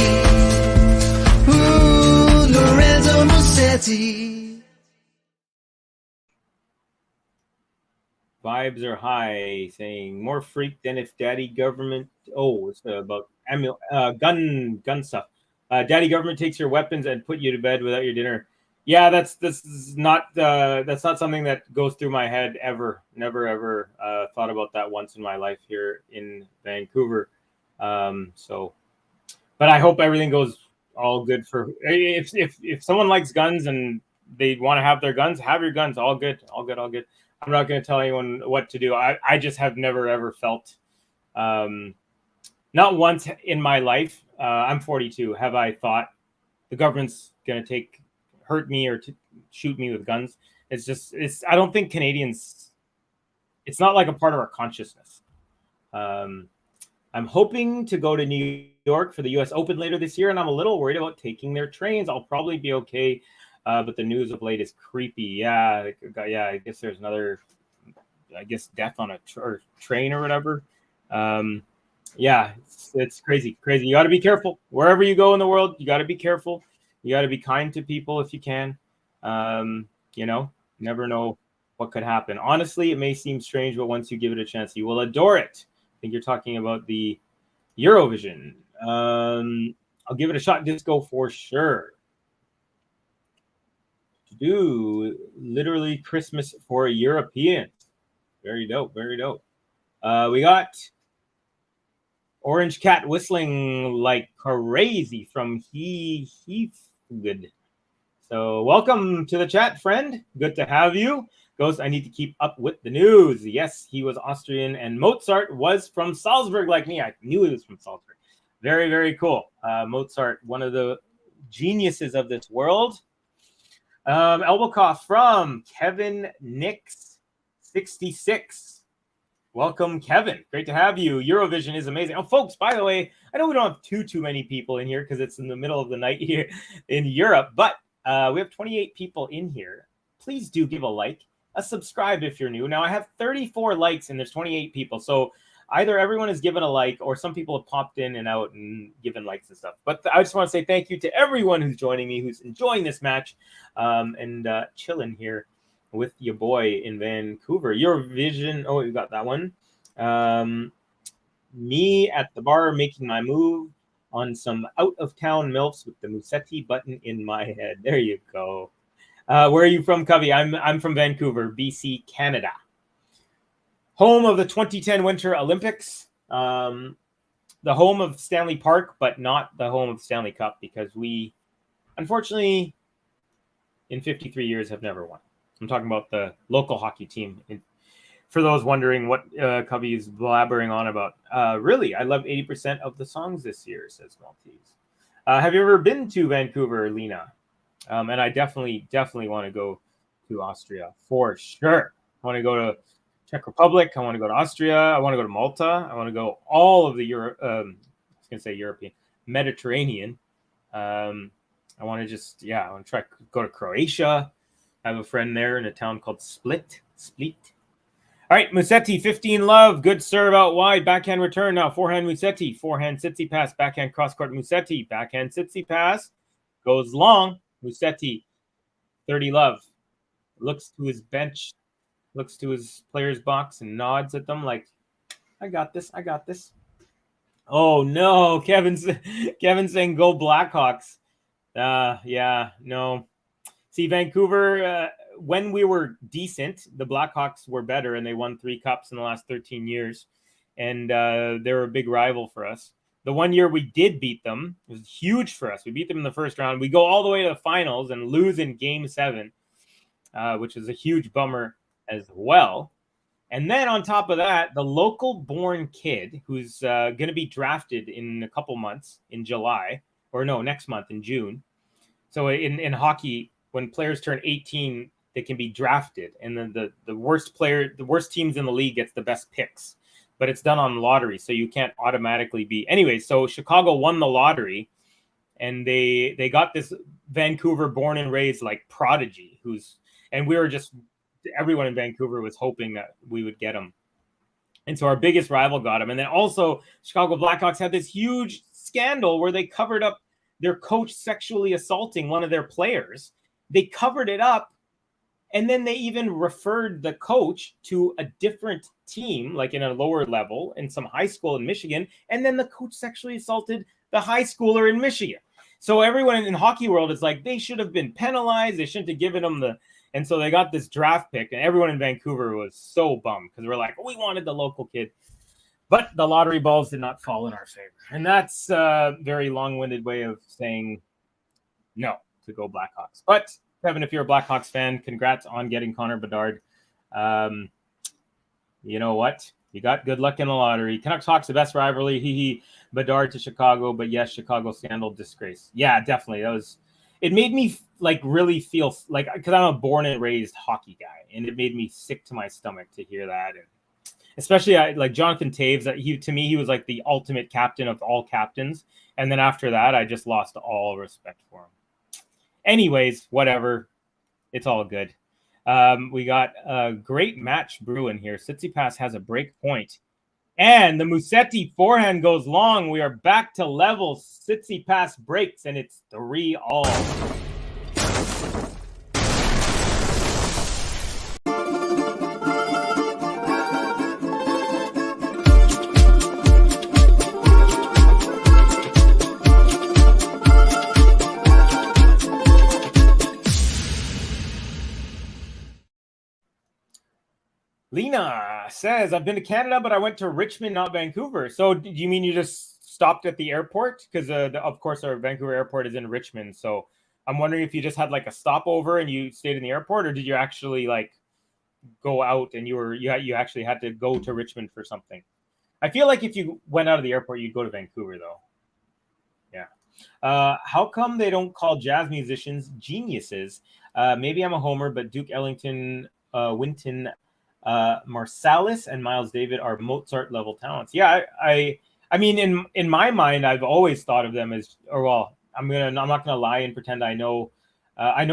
[SPEAKER 2] Ooh, Lorenzo Musetti.
[SPEAKER 7] Vibes are high, saying more freak than if daddy government. Oh, it's about gun stuff. Daddy government takes your weapons and put you to bed without your dinner. Yeah, that's not something that goes through my head ever. Never ever thought about that once in my life here in Vancouver. But I hope everything goes all good for. If someone likes guns and they want to have their guns, have your guns. All good. I'm not going to tell anyone what to do. I just have never ever felt, not once in my life. I'm 42. Have I thought the government's going to hurt me or to shoot me with guns? I don't think Canadians, it's not like a part of our consciousness. I'm hoping to go to New York for the US Open later this year, and I'm a little worried about taking their trains. I'll probably be okay, but the news of late is creepy. Yeah, I guess there's another, death on a train or whatever. Yeah, it's crazy. You got to be careful. Wherever you go in the world, you got to be careful. You got to be kind to people if you can. Never know what could happen. Honestly, it may seem strange, but once you give it a chance, you will adore it. I think you're talking about the Eurovision. I'll give it a shot. Disco for sure. Do literally Christmas for Europeans. Very dope. We got Orange Cat whistling like crazy from Good. So welcome to the chat, friend. Good to have you. Ghost, I need to keep up with the news. Yes, he was Austrian, and Mozart was from Salzburg like me. I knew he was from Salzburg. Very, very cool. Mozart, one of the geniuses of this world. Elbow cough from Kevin Nix 66. Welcome, Kevin. Great to have you. Eurovision is amazing. Oh, folks, by the way, I know we don't have too many people in here because it's in the middle of the night here in Europe, but we have 28 people in here. Please do give a like, a subscribe if you're new. Now, I have 34 likes and there's 28 people, so either everyone has given a like or some people have popped in and out and given likes and stuff. But I just want to say thank you to everyone who's joining me, who's enjoying this match and chilling here with your boy in Vancouver. Eurovision. Oh, you got that one. Me at the bar making my move on some out-of-town MILFs with the Musetti button in my head. There you go. Where are you from, Covey? I'm from Vancouver, BC, Canada. Home of the 2010 Winter Olympics. The home of Stanley Park, but not the home of Stanley Cup because we, unfortunately, in 53 years have never won. I'm talking about the local hockey team for those wondering what Cubby is blabbering on about, really, I love 80% of the songs this year, says Maltese. Have you ever been to Vancouver, Lena? And I definitely want to go to Austria for sure. I want to go to Czech Republic. I want to go to Austria. I want to go to Malta. I want to go all of the Europe. I was gonna say European, Mediterranean. I want to just I want to try go to Croatia. I have a friend there in a town called Split. All right, Musetti, 15 love. Good serve out wide. Backhand return now. Forehand Musetti. Forehand Tsitsipas. Backhand cross court Musetti. Backhand Tsitsipas. Goes long. Musetti, 30 love. Looks to his bench. Looks to his player's box and nods at them like, I got this. Oh, no. Kevin saying go Blackhawks. No. See, Vancouver, when we were decent, the Blackhawks were better, and they won 3 cups in the last 13 years. And they were a big rival for us. The one year we did beat them, it was huge for us. We beat them in the first round. We go all the way to the finals and lose in Game 7, which is a huge bummer as well. And then on top of that, the local-born kid who's going to be drafted in a couple months in July, or no, next month in June. So in hockey, when players turn 18, they can be drafted, and then the worst teams in the league gets the best picks. But it's done on lottery, so you can't automatically be. Anyway, so Chicago won the lottery, and they got this Vancouver born and raised like prodigy and we were just, everyone in Vancouver was hoping that we would get him. And so our biggest rival got him. And then also Chicago Blackhawks had this huge scandal where they covered up their coach sexually assaulting one of their players. They covered it up. And then they even referred the coach to a different team, like in a lower level, in some high school in Michigan. And then the coach sexually assaulted the high schooler in Michigan. So everyone in hockey world is like, they should have been penalized. They shouldn't have given them and so they got this draft pick. And everyone in Vancouver was so bummed because we're like, we wanted the local kid. But the lottery balls did not fall in our favor. And that's a very long-winded way of saying no to go Blackhawks. But Kevin, if you're a Blackhawks fan, congrats on getting Connor Bedard. You know what? You got good luck in the lottery. Canucks Hawks, the best rivalry. Bedard to Chicago, but yes, Chicago scandal disgrace. Yeah, definitely. It made me like really feel like, because I'm a born and raised hockey guy, and it made me sick to my stomach to hear that. And especially like Jonathan Toews, to me, he was like the ultimate captain of all captains. And then after that, I just lost all respect for him. Anyways, whatever. It's all good. We got a great match brewing here. Tsitsipas has a break point. And the Musetti forehand goes long. We are back to level. Tsitsipas breaks, and it's 3-all. Lena says, I've been to Canada, but I went to Richmond, not Vancouver. So do you mean you just stopped at the airport? Because, of course, our Vancouver airport is in Richmond. So I'm wondering if you just had like a stopover and you stayed in the airport, or did you actually like go out and you actually had to go to Richmond for something? I feel like if you went out of the airport, you'd go to Vancouver, though. Yeah. How come they don't call jazz musicians geniuses? Maybe I'm a homer, but Duke Ellington, Wynton Marsalis, and Miles Davis are Mozart level talents. Yeah, I mean, in my mind, I've always thought of them as, I'm not gonna lie and pretend I know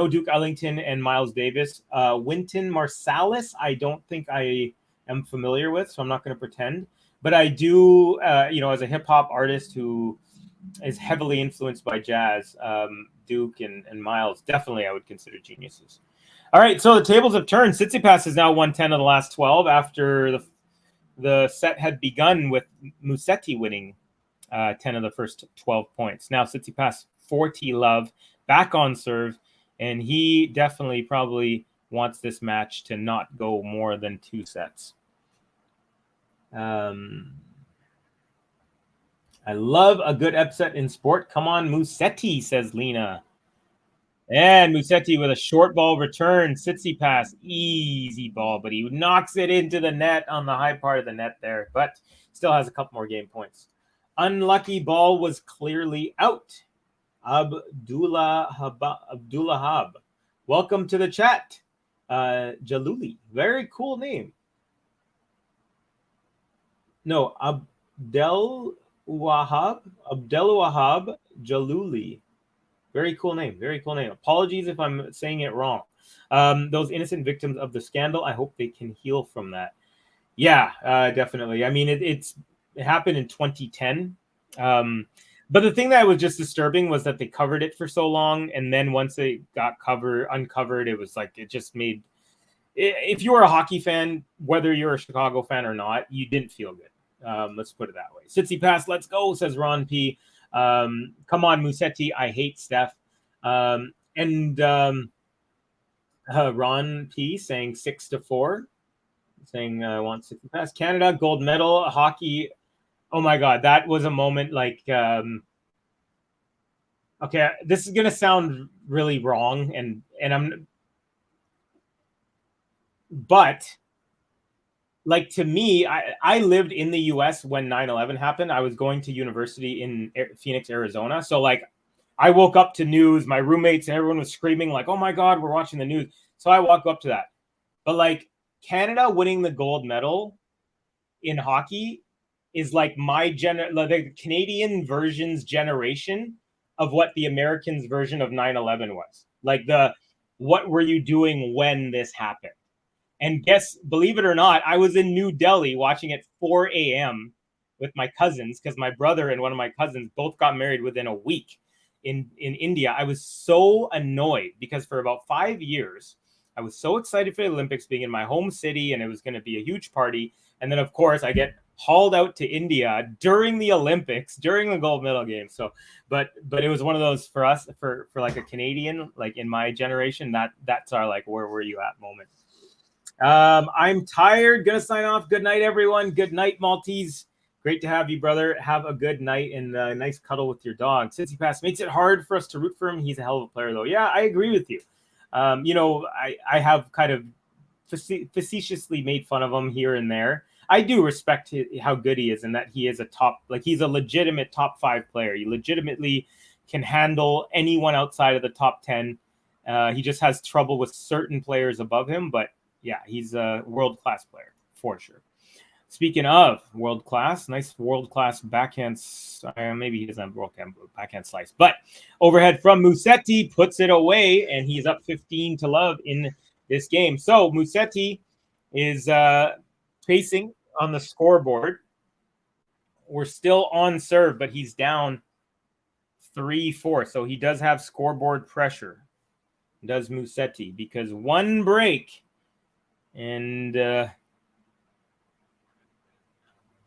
[SPEAKER 7] Duke Ellington and Miles Davis. Wynton Marsalis, I don't think I am familiar with, so I'm not gonna pretend. But I do, as a hip hop artist who is heavily influenced by jazz, Duke and Miles, definitely I would consider geniuses. All right, so the tables have turned. Tsitsipas has now won 10 of the last 12 after the set had begun with Musetti winning 10 of the first 12 points. Now Tsitsipas 40 love, back on serve, and he definitely probably wants this match to not go more than 2 sets. I love a good upset in sport. Come on, Musetti, says Lena. And Musetti with a short ball return. Tsitsipas, easy ball, but he knocks it into the net on the high part of the net there, but still has a couple more game points. Unlucky ball was clearly out. Abdullahab. Welcome to the chat. Jaluli. Very cool name. No, Abdelwahab Jaluli. Very cool name. Very cool name. Apologies if I'm saying it wrong. Those innocent victims of the scandal, I hope they can heal from that. Yeah, definitely. I mean, it happened in 2010. But the thing that was just disturbing was that they covered it for so long, and then once they got uncovered, it was like it just made. If you were a hockey fan, whether you're a Chicago fan or not, you didn't feel good. Let's put it that way. Tsitsipas, let's go, says Ron P. Come on, Musetti, I hate Steph. Ron P saying 6-4, saying wants Tsitsipas. Canada gold medal hockey. Oh my God, that was a moment like. Okay, this is gonna sound really wrong, but like to me, I lived in the US when 9/11 happened. I was going to university in Phoenix, Arizona. So like I woke up to news, my roommates and everyone was screaming like, oh my God, we're watching the news. So I woke up to that. But like Canada winning the gold medal in hockey is like the Canadian version's generation of what the Americans version of 9/11 was. Like what were you doing when this happened? And believe it or not, I was in New Delhi watching at 4 a.m. with my cousins because my brother and one of my cousins both got married within a week in India. I was so annoyed because for about 5 years, I was so excited for the Olympics being in my home city and it was going to be a huge party. And then, of course, I get hauled out to India during the Olympics, during the gold medal game. So, but it was one of those for us, for like a Canadian, like in my generation, that's our like, where were you at moment. I'm tired. Gonna sign off. Good night, everyone. Good night, Maltese. Great to have you, brother. Have a good night and a nice cuddle with your dog. Tsitsipas makes it hard for us to root for him. He's a hell of a player, though. Yeah, I agree with you. I have kind of facetiously made fun of him here and there. I do respect how good he is and that he is he's a legitimate top 5 player. He legitimately can handle anyone outside of the top 10. He just has trouble with certain players above him, but yeah, he's a world-class player for sure. Speaking of world-class, nice world-class backhand. Maybe he doesn't have backhand slice, but overhead from Musetti puts it away, and he's up 15-0 in this game. So Musetti is pacing on the scoreboard. We're still on serve, but he's down 3-4. So he does have scoreboard pressure. Does Musetti, because one break and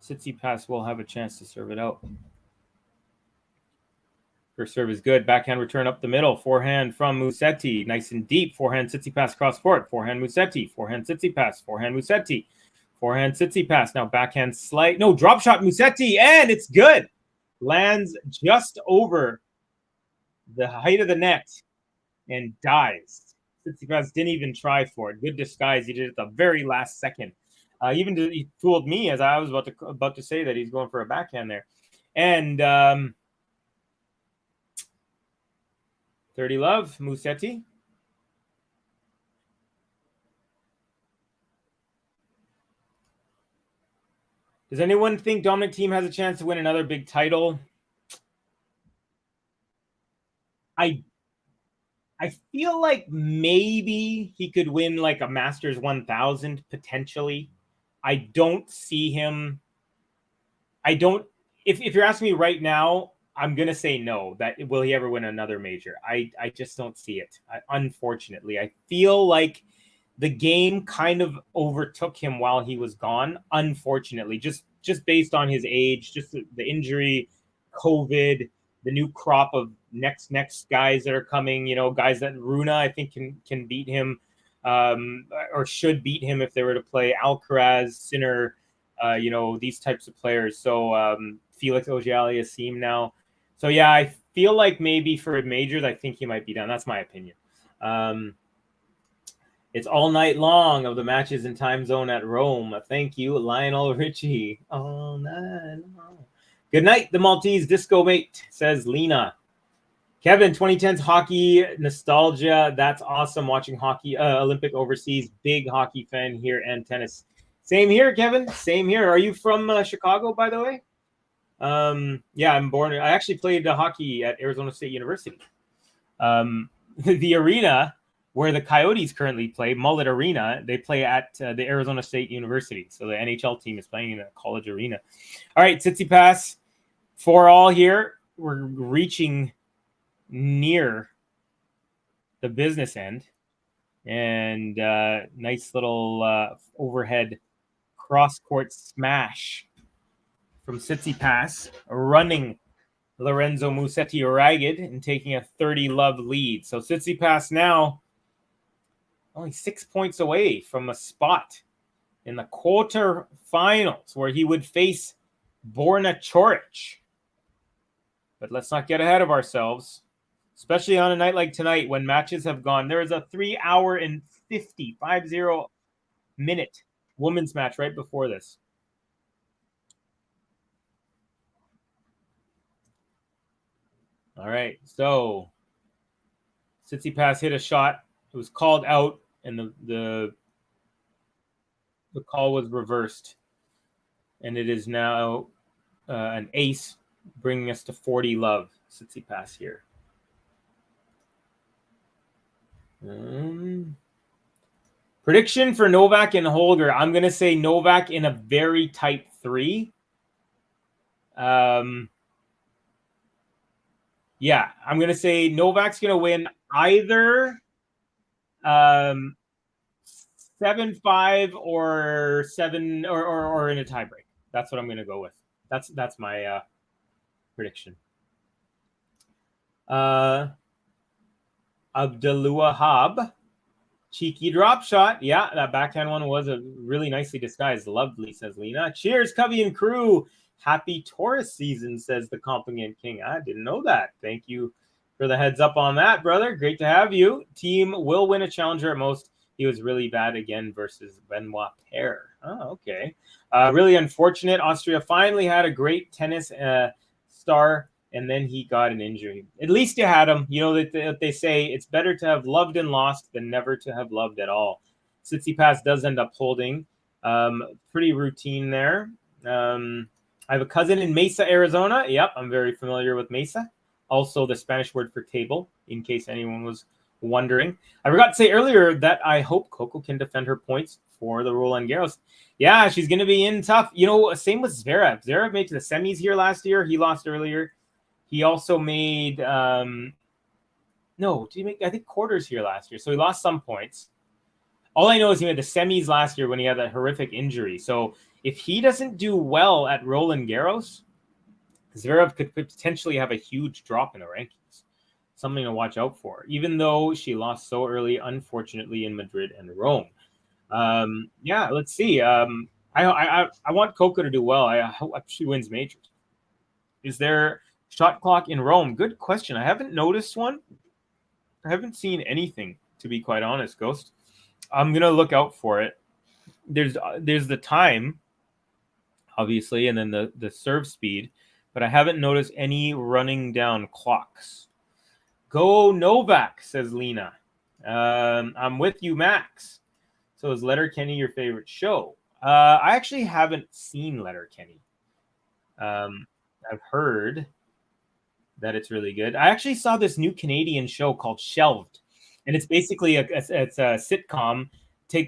[SPEAKER 7] Tsitsipas will have a chance to serve it out. First serve is good. Backhand return up the middle. Forehand from Musetti. Nice and deep. Forehand Tsitsipas cross court. Forehand Musetti. Forehand Tsitsipas. Forehand Musetti. Forehand Tsitsipas. Now backhand slight. No, drop shot Musetti. And it's good. Lands just over the height of the net and dies. Tsitsipas didn't even try for it. Good disguise. He did it at the very last second. He fooled me as I was about to say that he's going for a backhand there. And 30-0, Musetti. Does anyone think Dominic Thiem has a chance to win another big title? I feel like maybe he could win like a Masters 1000 potentially. I don't see him. If you're asking me right now, I'm going to say no. Will he ever win another major? I just don't see it. Unfortunately, I feel like the game kind of overtook him while he was gone. Unfortunately, just based on his age, just the injury, COVID, the new crop of next guys that are coming, guys that Runa, I think can beat him, or should beat him if they were to play Alcaraz, Sinner, these types of players. So Felix Auger-Aliassime now. So yeah, feel like maybe for majors, I think he might be down. That's my opinion. It's all night long of the matches in time zone at Rome. Thank you, Lionel Richie. All night long. Good night, the Maltese disco mate, says Lena. Kevin, 2010s hockey nostalgia. That's awesome watching hockey, Olympic overseas. Big hockey fan here and tennis. Same here, Kevin. Same here. Are you from Chicago, by the way? Yeah, I'm born. I actually played hockey at Arizona State University. The arena where the Coyotes currently play, Mullet Arena, they play at the Arizona State University. So the NHL team is playing in a college arena. All right, Tsitsipas, 4-all here. We're reaching near the business end. And nice little overhead cross-court smash from Tsitsipas, running Lorenzo Musetti ragged and taking a 30-love lead. So Tsitsipas now only 6 points away from a spot in the quarterfinals where he would face Borna Coric. But let's not get ahead of ourselves, especially on a night like tonight when matches have gone. There is a 3-hour and 50 minute women's match right before this. All right, so Tsitsipas hit a shot. It was called out, and the call was reversed. And it is now an ace, bringing us to 40 love. Tsitsipas here. Prediction for Novak and Holger. I'm going to say Novak in a very tight 3. Yeah, I'm going to say Novak's going to win either 7-5 or 7 or in a tiebreak. That's what I'm going to go with. That's my prediction. Abdulwahab, cheeky drop shot. Yeah, that backhand one was a really nicely disguised. Lovely, says Lena. Cheers, Cubby and crew. Happy Taurus season, says the Compliment King. I didn't know that. Thank you for the heads up on that, brother. Great to have you. Team will win a challenger at most. He was really bad again versus Benoit Paire. Oh, okay. Really unfortunate. Austria finally had a great tennis star, and then he got an injury. At least you had him. You know that they say it's better to have loved and lost than never to have loved at all. Tsitsipas does end up holding. Pretty routine there. I have a cousin in Mesa, Arizona. Yep, I'm very familiar with Mesa. Also the Spanish word for table, in case anyone was wondering. I forgot to say earlier that I hope Coco can defend her points for the Roland Garros. Yeah, she's going to be in tough. You know, same with Zverev. Zverev made to the semis here last year. He lost earlier. He also made, did he make, I think, quarters here last year. So he lost some points. All I know is he made the semis last year when he had that horrific injury. So if he doesn't do well at Roland Garros, Zverev could potentially have a huge drop in the rankings. Something to watch out for, even though she lost so early, unfortunately, in Madrid and Rome. Yeah, let's see. I want Coco to do well. I hope she wins majors. Is there shot clock in Rome? Good question. I haven't noticed one. I haven't seen anything, to be quite honest, Ghost. I'm going to look out for it. There's the time, obviously, and then the serve speed, but I haven't noticed any running down clocks. Go Novak, says Lena. I'm with you, Max. So is Letterkenny your favorite show? I actually haven't seen Letterkenny. I've heard that it's really good. I actually saw this new Canadian show called Shelved, and it's basically it's a sitcom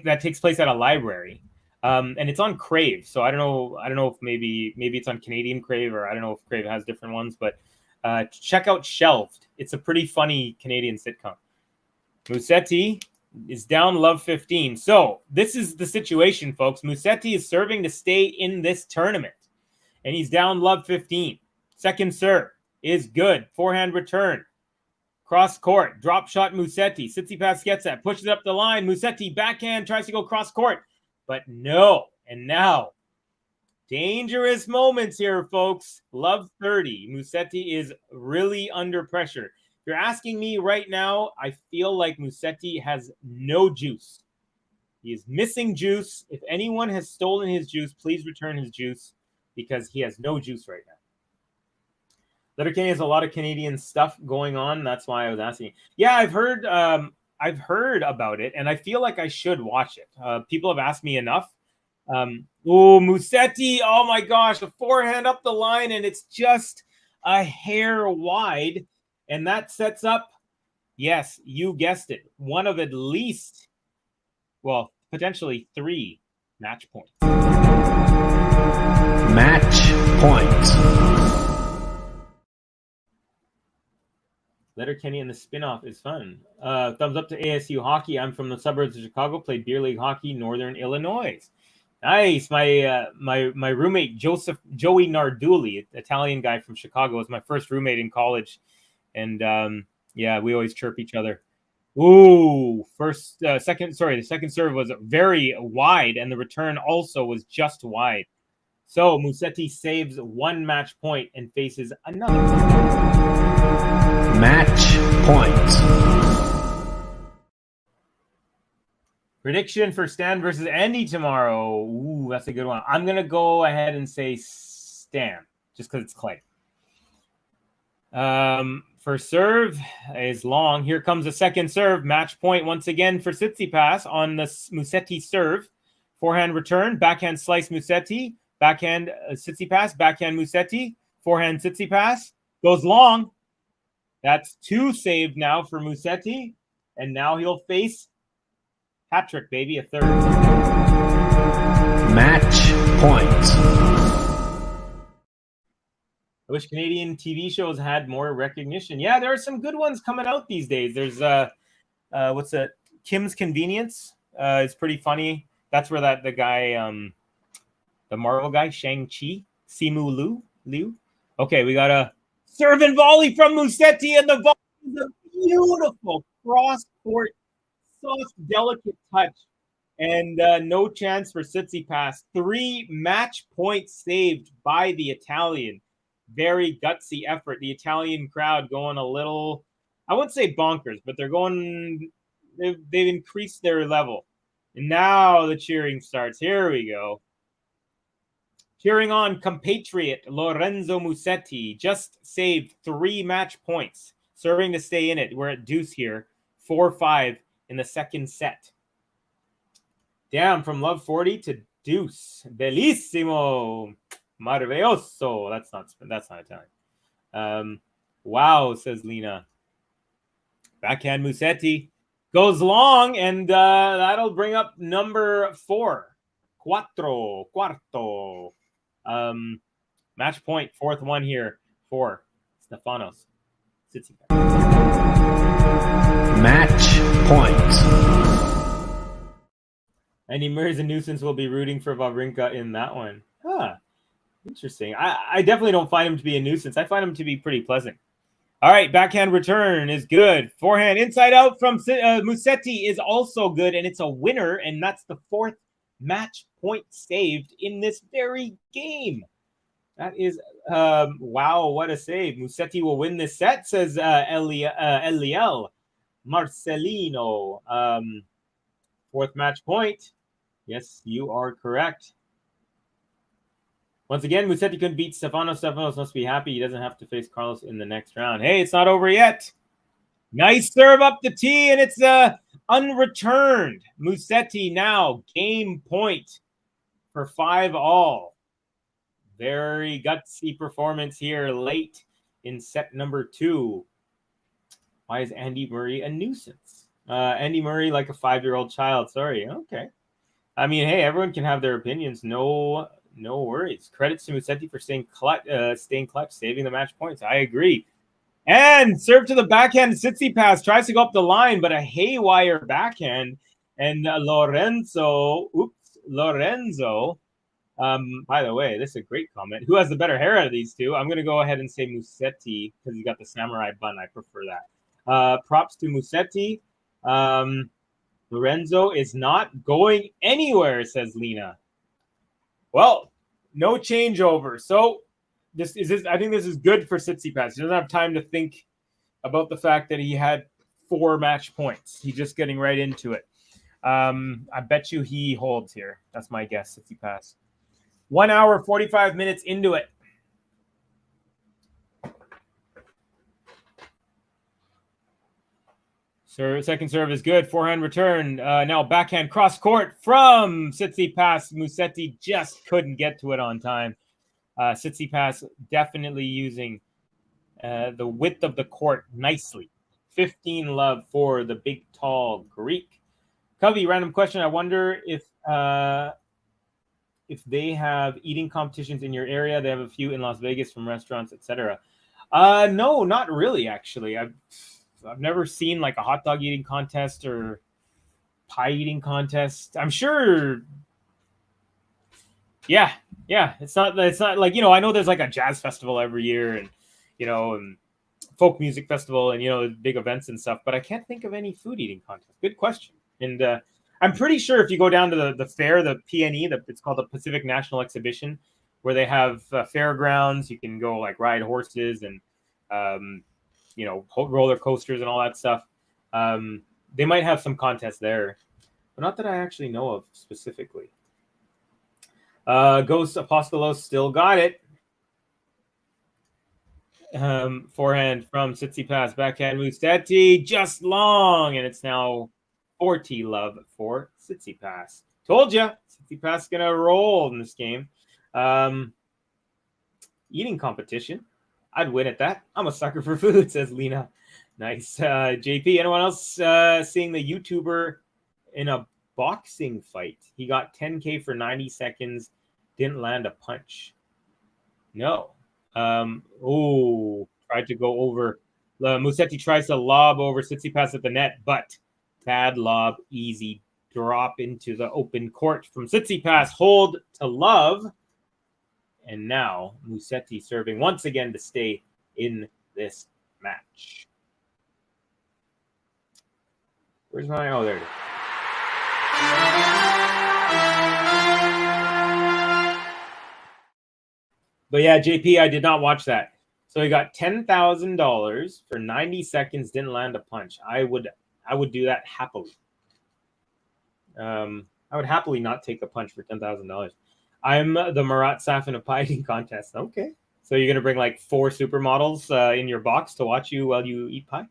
[SPEAKER 7] that takes place at a library, and it's on Crave. So I don't know if maybe it's on Canadian Crave, or I don't know if Crave has different ones, but check out Shelved. It's a pretty funny Canadian sitcom. Musetti is down love 15. So this is the situation, folks. Musetti is serving to stay in this tournament, and he's down love 15. Second serve is good. Forehand return. Cross court. Drop shot Musetti. Tsitsipas gets that. Pushes it up the line. Musetti backhand tries to go cross court, but no. And now Dangerous moments here, folks. Love 30. Musetti is really under pressure. If you're asking me right now, I feel like Musetti has no juice. He is missing juice. If anyone has stolen his juice, please return his juice because he has no juice right now. Letterkenny has a lot of Canadian stuff going on. That's why I was asking. Yeah, I've heard about it, and I feel like I should watch it. People have asked me enough. Musetti, oh my gosh, a forehand up the line, and it's just a hair wide, and that sets up, yes, you guessed it, one of at least, well, potentially 3 match points.
[SPEAKER 2] Match point.
[SPEAKER 7] Letterkenny and the spinoff is fun. Thumbs up to ASU hockey. I'm from the suburbs of Chicago. Played beer league hockey, Northern Illinois. Nice. My roommate Joey Narduli, Italian guy from Chicago, was my first roommate in college, and yeah, we always chirp each other. The second serve was very wide, and the return also was just wide. So Musetti saves 1 match point and faces another
[SPEAKER 2] match point.
[SPEAKER 7] Prediction for Stan versus Andy tomorrow. Ooh, that's a good one. I'm going to go ahead and say Stan, just because it's Clay. First serve is long. Here comes the second serve. Match point once again for Tsitsipas on the Musetti serve. Forehand return, backhand slice Musetti, backhand Tsitsipas, backhand Musetti, forehand Tsitsipas. Goes long. That's 2 saved now for Musetti. And now he'll face hat-trick, baby, a third.
[SPEAKER 2] Match point.
[SPEAKER 7] I wish Canadian TV shows had more recognition. Yeah, there are some good ones coming out these days. There's what's that? Kim's Convenience. It's pretty funny. That's where the guy, the Marvel guy, Shang-Chi, Simu Liu. Okay, we got a serve and volley from Musetti, and the volley is a beautiful cross-court, soft, delicate touch. And no chance for Tsitsipas. 3 match points saved by the Italian. Very gutsy effort. The Italian crowd going a little, I wouldn't say bonkers, but they've increased their level. And now the cheering starts. Here we go. Cheering on compatriot Lorenzo Musetti. Just saved 3 match points. Serving to stay in it. We're at deuce here. 4-5 in the second set. Down from love 40 to deuce. Bellissimo. Maravilloso. That's not Italian. Wow, says Lena. Backhand Musetti goes long, and that'll bring up number 4. Cuarto. Match point, 4th one here for Stefanos TSITSIPAS.
[SPEAKER 2] Match point.
[SPEAKER 7] Andy Murray's a nuisance. Will be rooting for Wawrinka in that one. Huh. Interesting. I definitely don't find him to be a nuisance. I find him to be pretty pleasant. All right, backhand return is good. Forehand inside out from Musetti is also good, and it's a winner, and that's the 4th match point saved in this very game. That is, wow, what a save. Musetti will win this set, says Eliel Marcelino. 4th match point. Yes, you are correct. Once again, Musetti couldn't beat Stefanos. Stefanos must be happy he doesn't have to face Carlos in the next round. Hey, it's not over yet. Nice serve up the tee, and it's unreturned. Musetti now game point for 5-all. Very gutsy performance here late in set number 2. Why is Andy Murray a nuisance? Andy Murray like a 5-year-old child. Sorry. Okay. I mean, hey, everyone can have their opinions. No worries. Credits to Musetti for staying clutch, saving the match points. I agree. And serve to the backhand. Tsitsipas tries to go up the line, but a haywire backhand. And Lorenzo. By the way, this is a great comment. Who has the better hair out of these two? I'm going to go ahead and say Musetti because he's got the samurai bun. I prefer that. Props to Musetti. Lorenzo is not going anywhere, says Lena. Well, No changeover. So this. I think this is good for Tsitsipas. He doesn't have time to think about the fact that he had 4 match points. He's just getting right into it. I bet you he holds here. That's my guess. Tsitsipas. 1 hour, 45 minutes into it. Second serve is good. Forehand return. Now backhand cross court from Tsitsipas. Musetti just couldn't get to it on time. Tsitsipas definitely using the width of the court nicely. 15-love for the big, tall Greek. Covey, random question. I wonder if they have eating competitions in your area. They have a few in Las Vegas from restaurants, etc. No, not really, actually. I've never seen like a hot dog eating contest or pie eating contest. I'm sure. Yeah. It's not like, I know there's like a jazz festival every year and, and folk music festival and, big events and stuff, but I can't think of any food eating contest. Good question. And I'm pretty sure if you go down to the fair, the PNE, it's called the Pacific National Exhibition, where they have fairgrounds. You can go like ride horses and, roller coasters and all that stuff. They might have some contests there, but not that I actually know of specifically. Ghost Apostolos still got it. Forehand from Tsitsipas, backhand Musetti, just long, and it's now 40-love for Tsitsipas. Told you, Tsitsipas gonna roll in this game. Eating competition. I'd win at that. I'm a sucker for food, says Lena. Nice. JP, anyone else seeing the YouTuber in a boxing fight? He got 10K for 90 seconds, didn't land a punch. No. Tried to go over. Musetti tries to lob over Tsitsipas at the net, but bad lob, easy drop into the open court from Tsitsipas. Hold to love. And now Musetti serving once again to stay in this match. Where's my... Oh, there it is. But yeah, JP, I did not watch that. So he got $10,000 for 90 seconds, didn't land a punch. I would do that happily. I would happily not take a punch for $10,000. I'm the Marat Safin of pie eating contest. Okay. So you're going to bring like 4 supermodels in your box to watch you while you eat pie?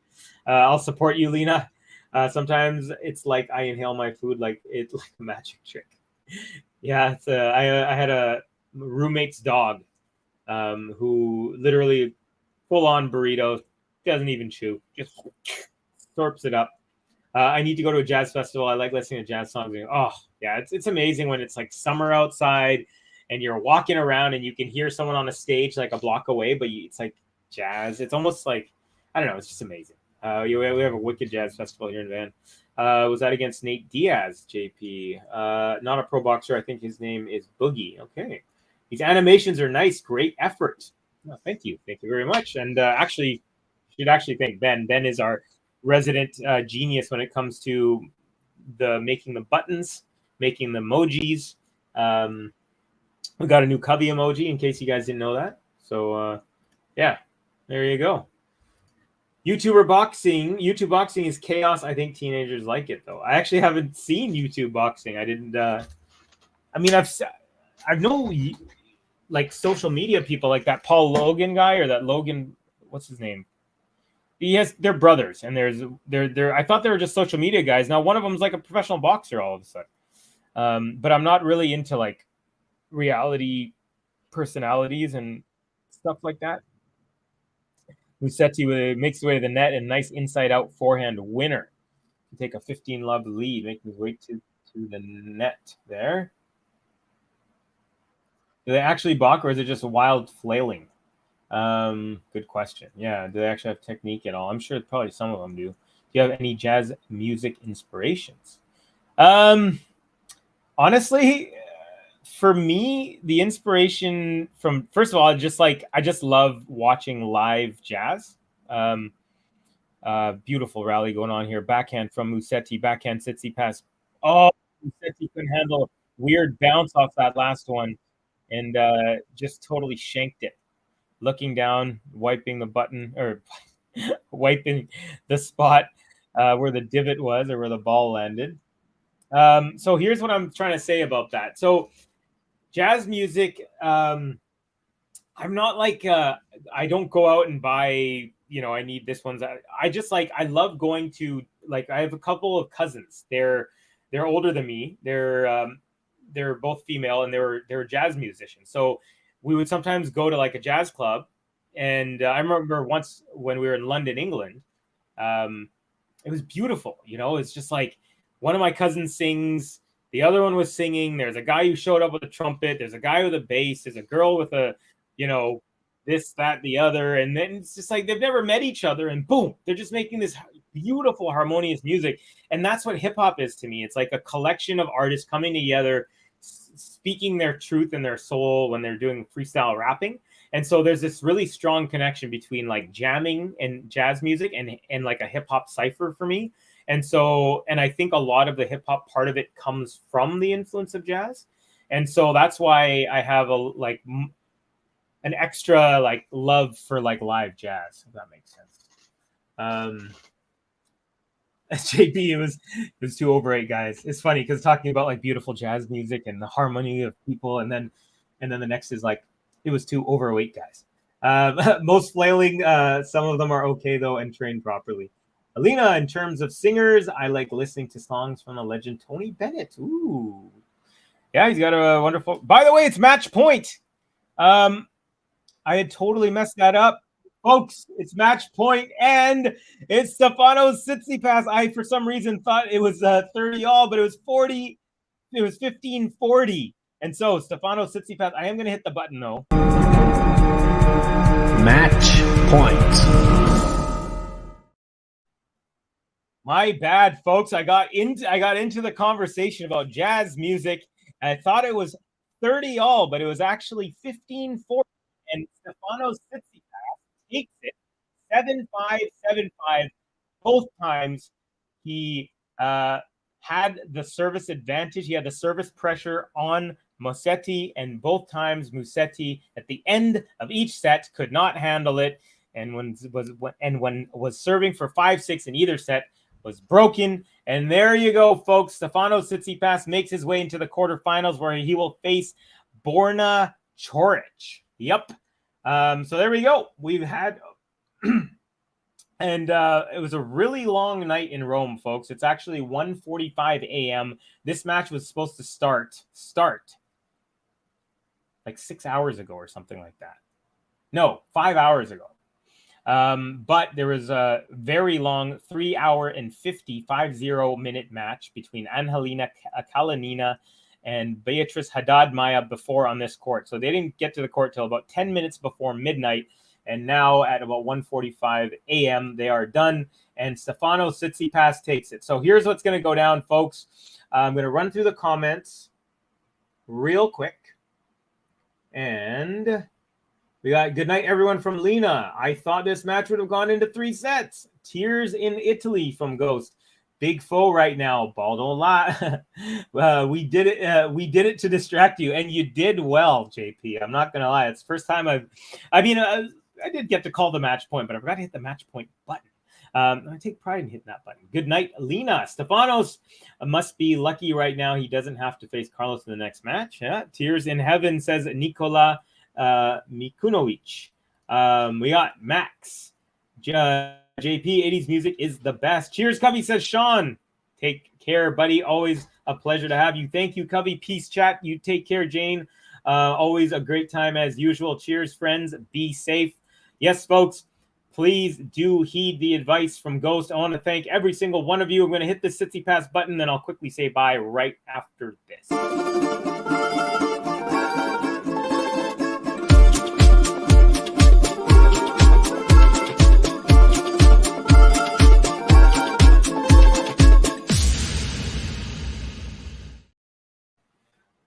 [SPEAKER 7] I'll support you, Lena. Sometimes it's like I inhale my food like it's like a magic trick. Yeah, I had a roommate's dog who literally full-on burrito, doesn't even chew, just slurps it up. I need to go to a jazz festival. I like listening to jazz songs. Oh, yeah, it's amazing when it's like summer outside and you're walking around and you can hear someone on a stage like a block away, but it's like jazz. It's almost like, I don't know, it's just amazing. We have a wicked jazz festival here in Van. Was that against Nate Diaz, JP? Not a pro boxer. I think his name is Boogie. Okay. These animations are nice. Great effort. Oh, thank you. Thank you very much. And actually, should actually thank Ben. Ben is our resident genius when it comes to making the buttons, making the emojis. We got a new Covey emoji in case you guys didn't know that. So yeah, there you go. YouTube boxing is chaos. I think teenagers like it though. I actually haven't seen YouTube boxing. I didn't. I mean, I've know like social media people like that Paul Logan guy or that Logan. What's his name? They're brothers, and they're. I thought they were just social media guys. Now one of them's like a professional boxer all of a sudden. But I'm not really into like reality personalities and stuff like that. Musetti makes his way to the net and nice inside-out forehand winner to take a 15-love lead, making his way to the net there. Do they actually balk, or is it just wild flailing? Good question. Yeah, do they actually have technique at all? I'm sure probably some of them do. Do you have any jazz music inspirations? Honestly, for me, the inspiration from, first of all, I just love watching live jazz. Beautiful rally going on here. Backhand from Musetti, backhand Tsitsipas. Oh, Musetti couldn't handle a weird bounce off that last one. and just totally shanked it. Looking down, wiping the button, or wiping the spot where the divot was, or where the ball landed. So here's what I'm trying to say about that. So jazz music, I'm not like I don't go out and buy, I need this one's. I just I love going to, I have a couple of cousins. They're older than me. They're both female, and they're jazz musicians. So we would sometimes go to a jazz club. And I remember once when we were in London, England, it was beautiful. It's just one of my cousins sings, the other one was singing. There's a guy who showed up with a trumpet. There's a guy with a bass. There's a girl with a, this, that, the other. And then it's just they've never met each other. And boom, they're just making this beautiful, harmonious music. And that's what hip hop is to me. It's like a collection of artists coming together, speaking their truth and their soul when they're doing freestyle rapping. And so there's this really strong connection between jamming and jazz music and a hip hop cipher for me. And so, and I think a lot of the hip hop part of it comes from the influence of jazz. And so that's why I have an extra love for live jazz, if that makes sense. JP, it was too over 8, guys. It's funny because talking about beautiful jazz music and the harmony of people, and then the next is it was too overweight, guys. Most flailing, some of them are okay though and trained properly. Alina, in terms of singers, I like listening to songs from the legend Tony Bennett. Ooh, yeah, he's got a wonderful. By the way, it's match point. I had totally messed that up, folks. It's match point, and it's Stefanos TSITSIPAS. I for some reason thought it was 30 all, but it was 40. It was 15-40. And so, Stefanos TSITSIPAS, I am going to hit the button, though.
[SPEAKER 1] Match point.
[SPEAKER 7] My bad, folks. I got into the conversation about jazz music. I thought it was 30 all, but it was actually 15-40. And Stefanos TSITSIPAS takes it 7-5, 7-5. Both times he had the service advantage. He had the service pressure on MUSETTI, and both times MUSETTI at the end of each set could not handle it, and when was serving for 5-6 in either set was broken. And there you go, folks. Stefanos TSITSIPAS makes his way into the quarterfinals, where he will face Borna Coric. Yep. So there we go. We've had and it was a really long night in Rome, folks. It's actually 1:45 a.m. This match was supposed to start 6 hours ago or something like that. No, 5 hours ago. But there was a very long 3 hour and 50 minute match between Angelina Kalinina and Beatrice Haddad Maya before on this court. So they didn't get to the court till about 10 minutes before midnight. And now at about 1:45 a.m., they are done. And Stefanos TSITSIPAS takes it. So here's what's going to go down, folks. I'm going to run through the comments real quick. And we got good night, everyone, from Lena. I thought this match would have gone into 3 sets. Tears in Italy from Ghost. Big foe right now. Ball don't lie. We did it to distract you, and you did well, JP. I'm not gonna lie. It's the first time I did get to call the match point, but I forgot to hit the match point button. I take pride in hitting that button. Good night, Lena. Stefanos must be lucky right now. He doesn't have to face Carlos in the next match. Yeah. Tears in heaven, says Nikola Mikunovic. We got Max. JP, 80s music is the best. Cheers, Cubby, says Sean. Take care, buddy. Always a pleasure to have you. Thank you, Cubby. Peace, chat. You take care, Jane. Always a great time as usual. Cheers, friends. Be safe. Yes, folks, please do heed the advice from Ghost. I want to thank every single one of you. I'm going to hit the TSITSIPAS button, then I'll quickly say bye right after this.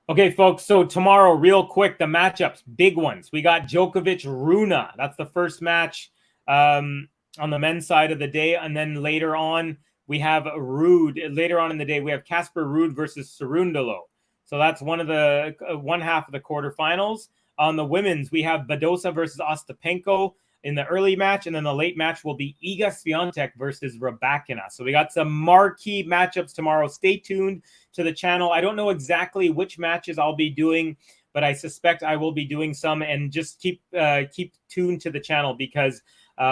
[SPEAKER 7] Okay, folks, so tomorrow, real quick, the matchups, big ones. We got Djokovic-Rune. That's the first match on the men's side of the day. And then later on, we have Ruud. Later on in the day, we have Casper Ruud versus Cerundolo. So that's one half of the quarterfinals. On the women's, we have Badosa versus Ostapenko in the early match, and then the late match will be Iga Swiatek versus Rybakina. So we got some marquee matchups tomorrow. Stay tuned to the channel. I don't know exactly which matches I'll be doing, but I suspect I will be doing some, and just keep tuned to the channel, because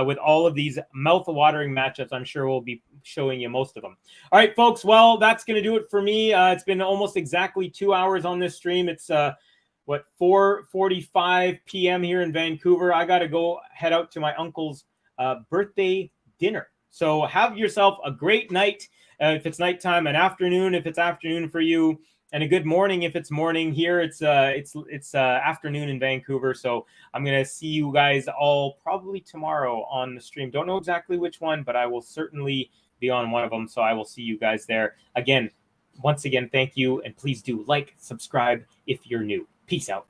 [SPEAKER 7] with all of these mouth-watering matchups, I'm sure we'll be showing you most of them. All right, folks. Well, that's going to do it for me. It's been almost exactly 2 hours on this stream. It's 4:45 p.m. here in Vancouver. I got to go head out to my uncle's birthday dinner. So have yourself a great night. If it's nighttime, an afternoon if it's afternoon for you, and a good morning if it's morning. Here it's afternoon in Vancouver. So I'm gonna see you guys all probably tomorrow on the stream. Don't know exactly which one, but I will certainly be on one of them. So I will see you guys there. Once again, thank you, and please do like, subscribe if you're new. Peace out.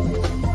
[SPEAKER 2] Bye.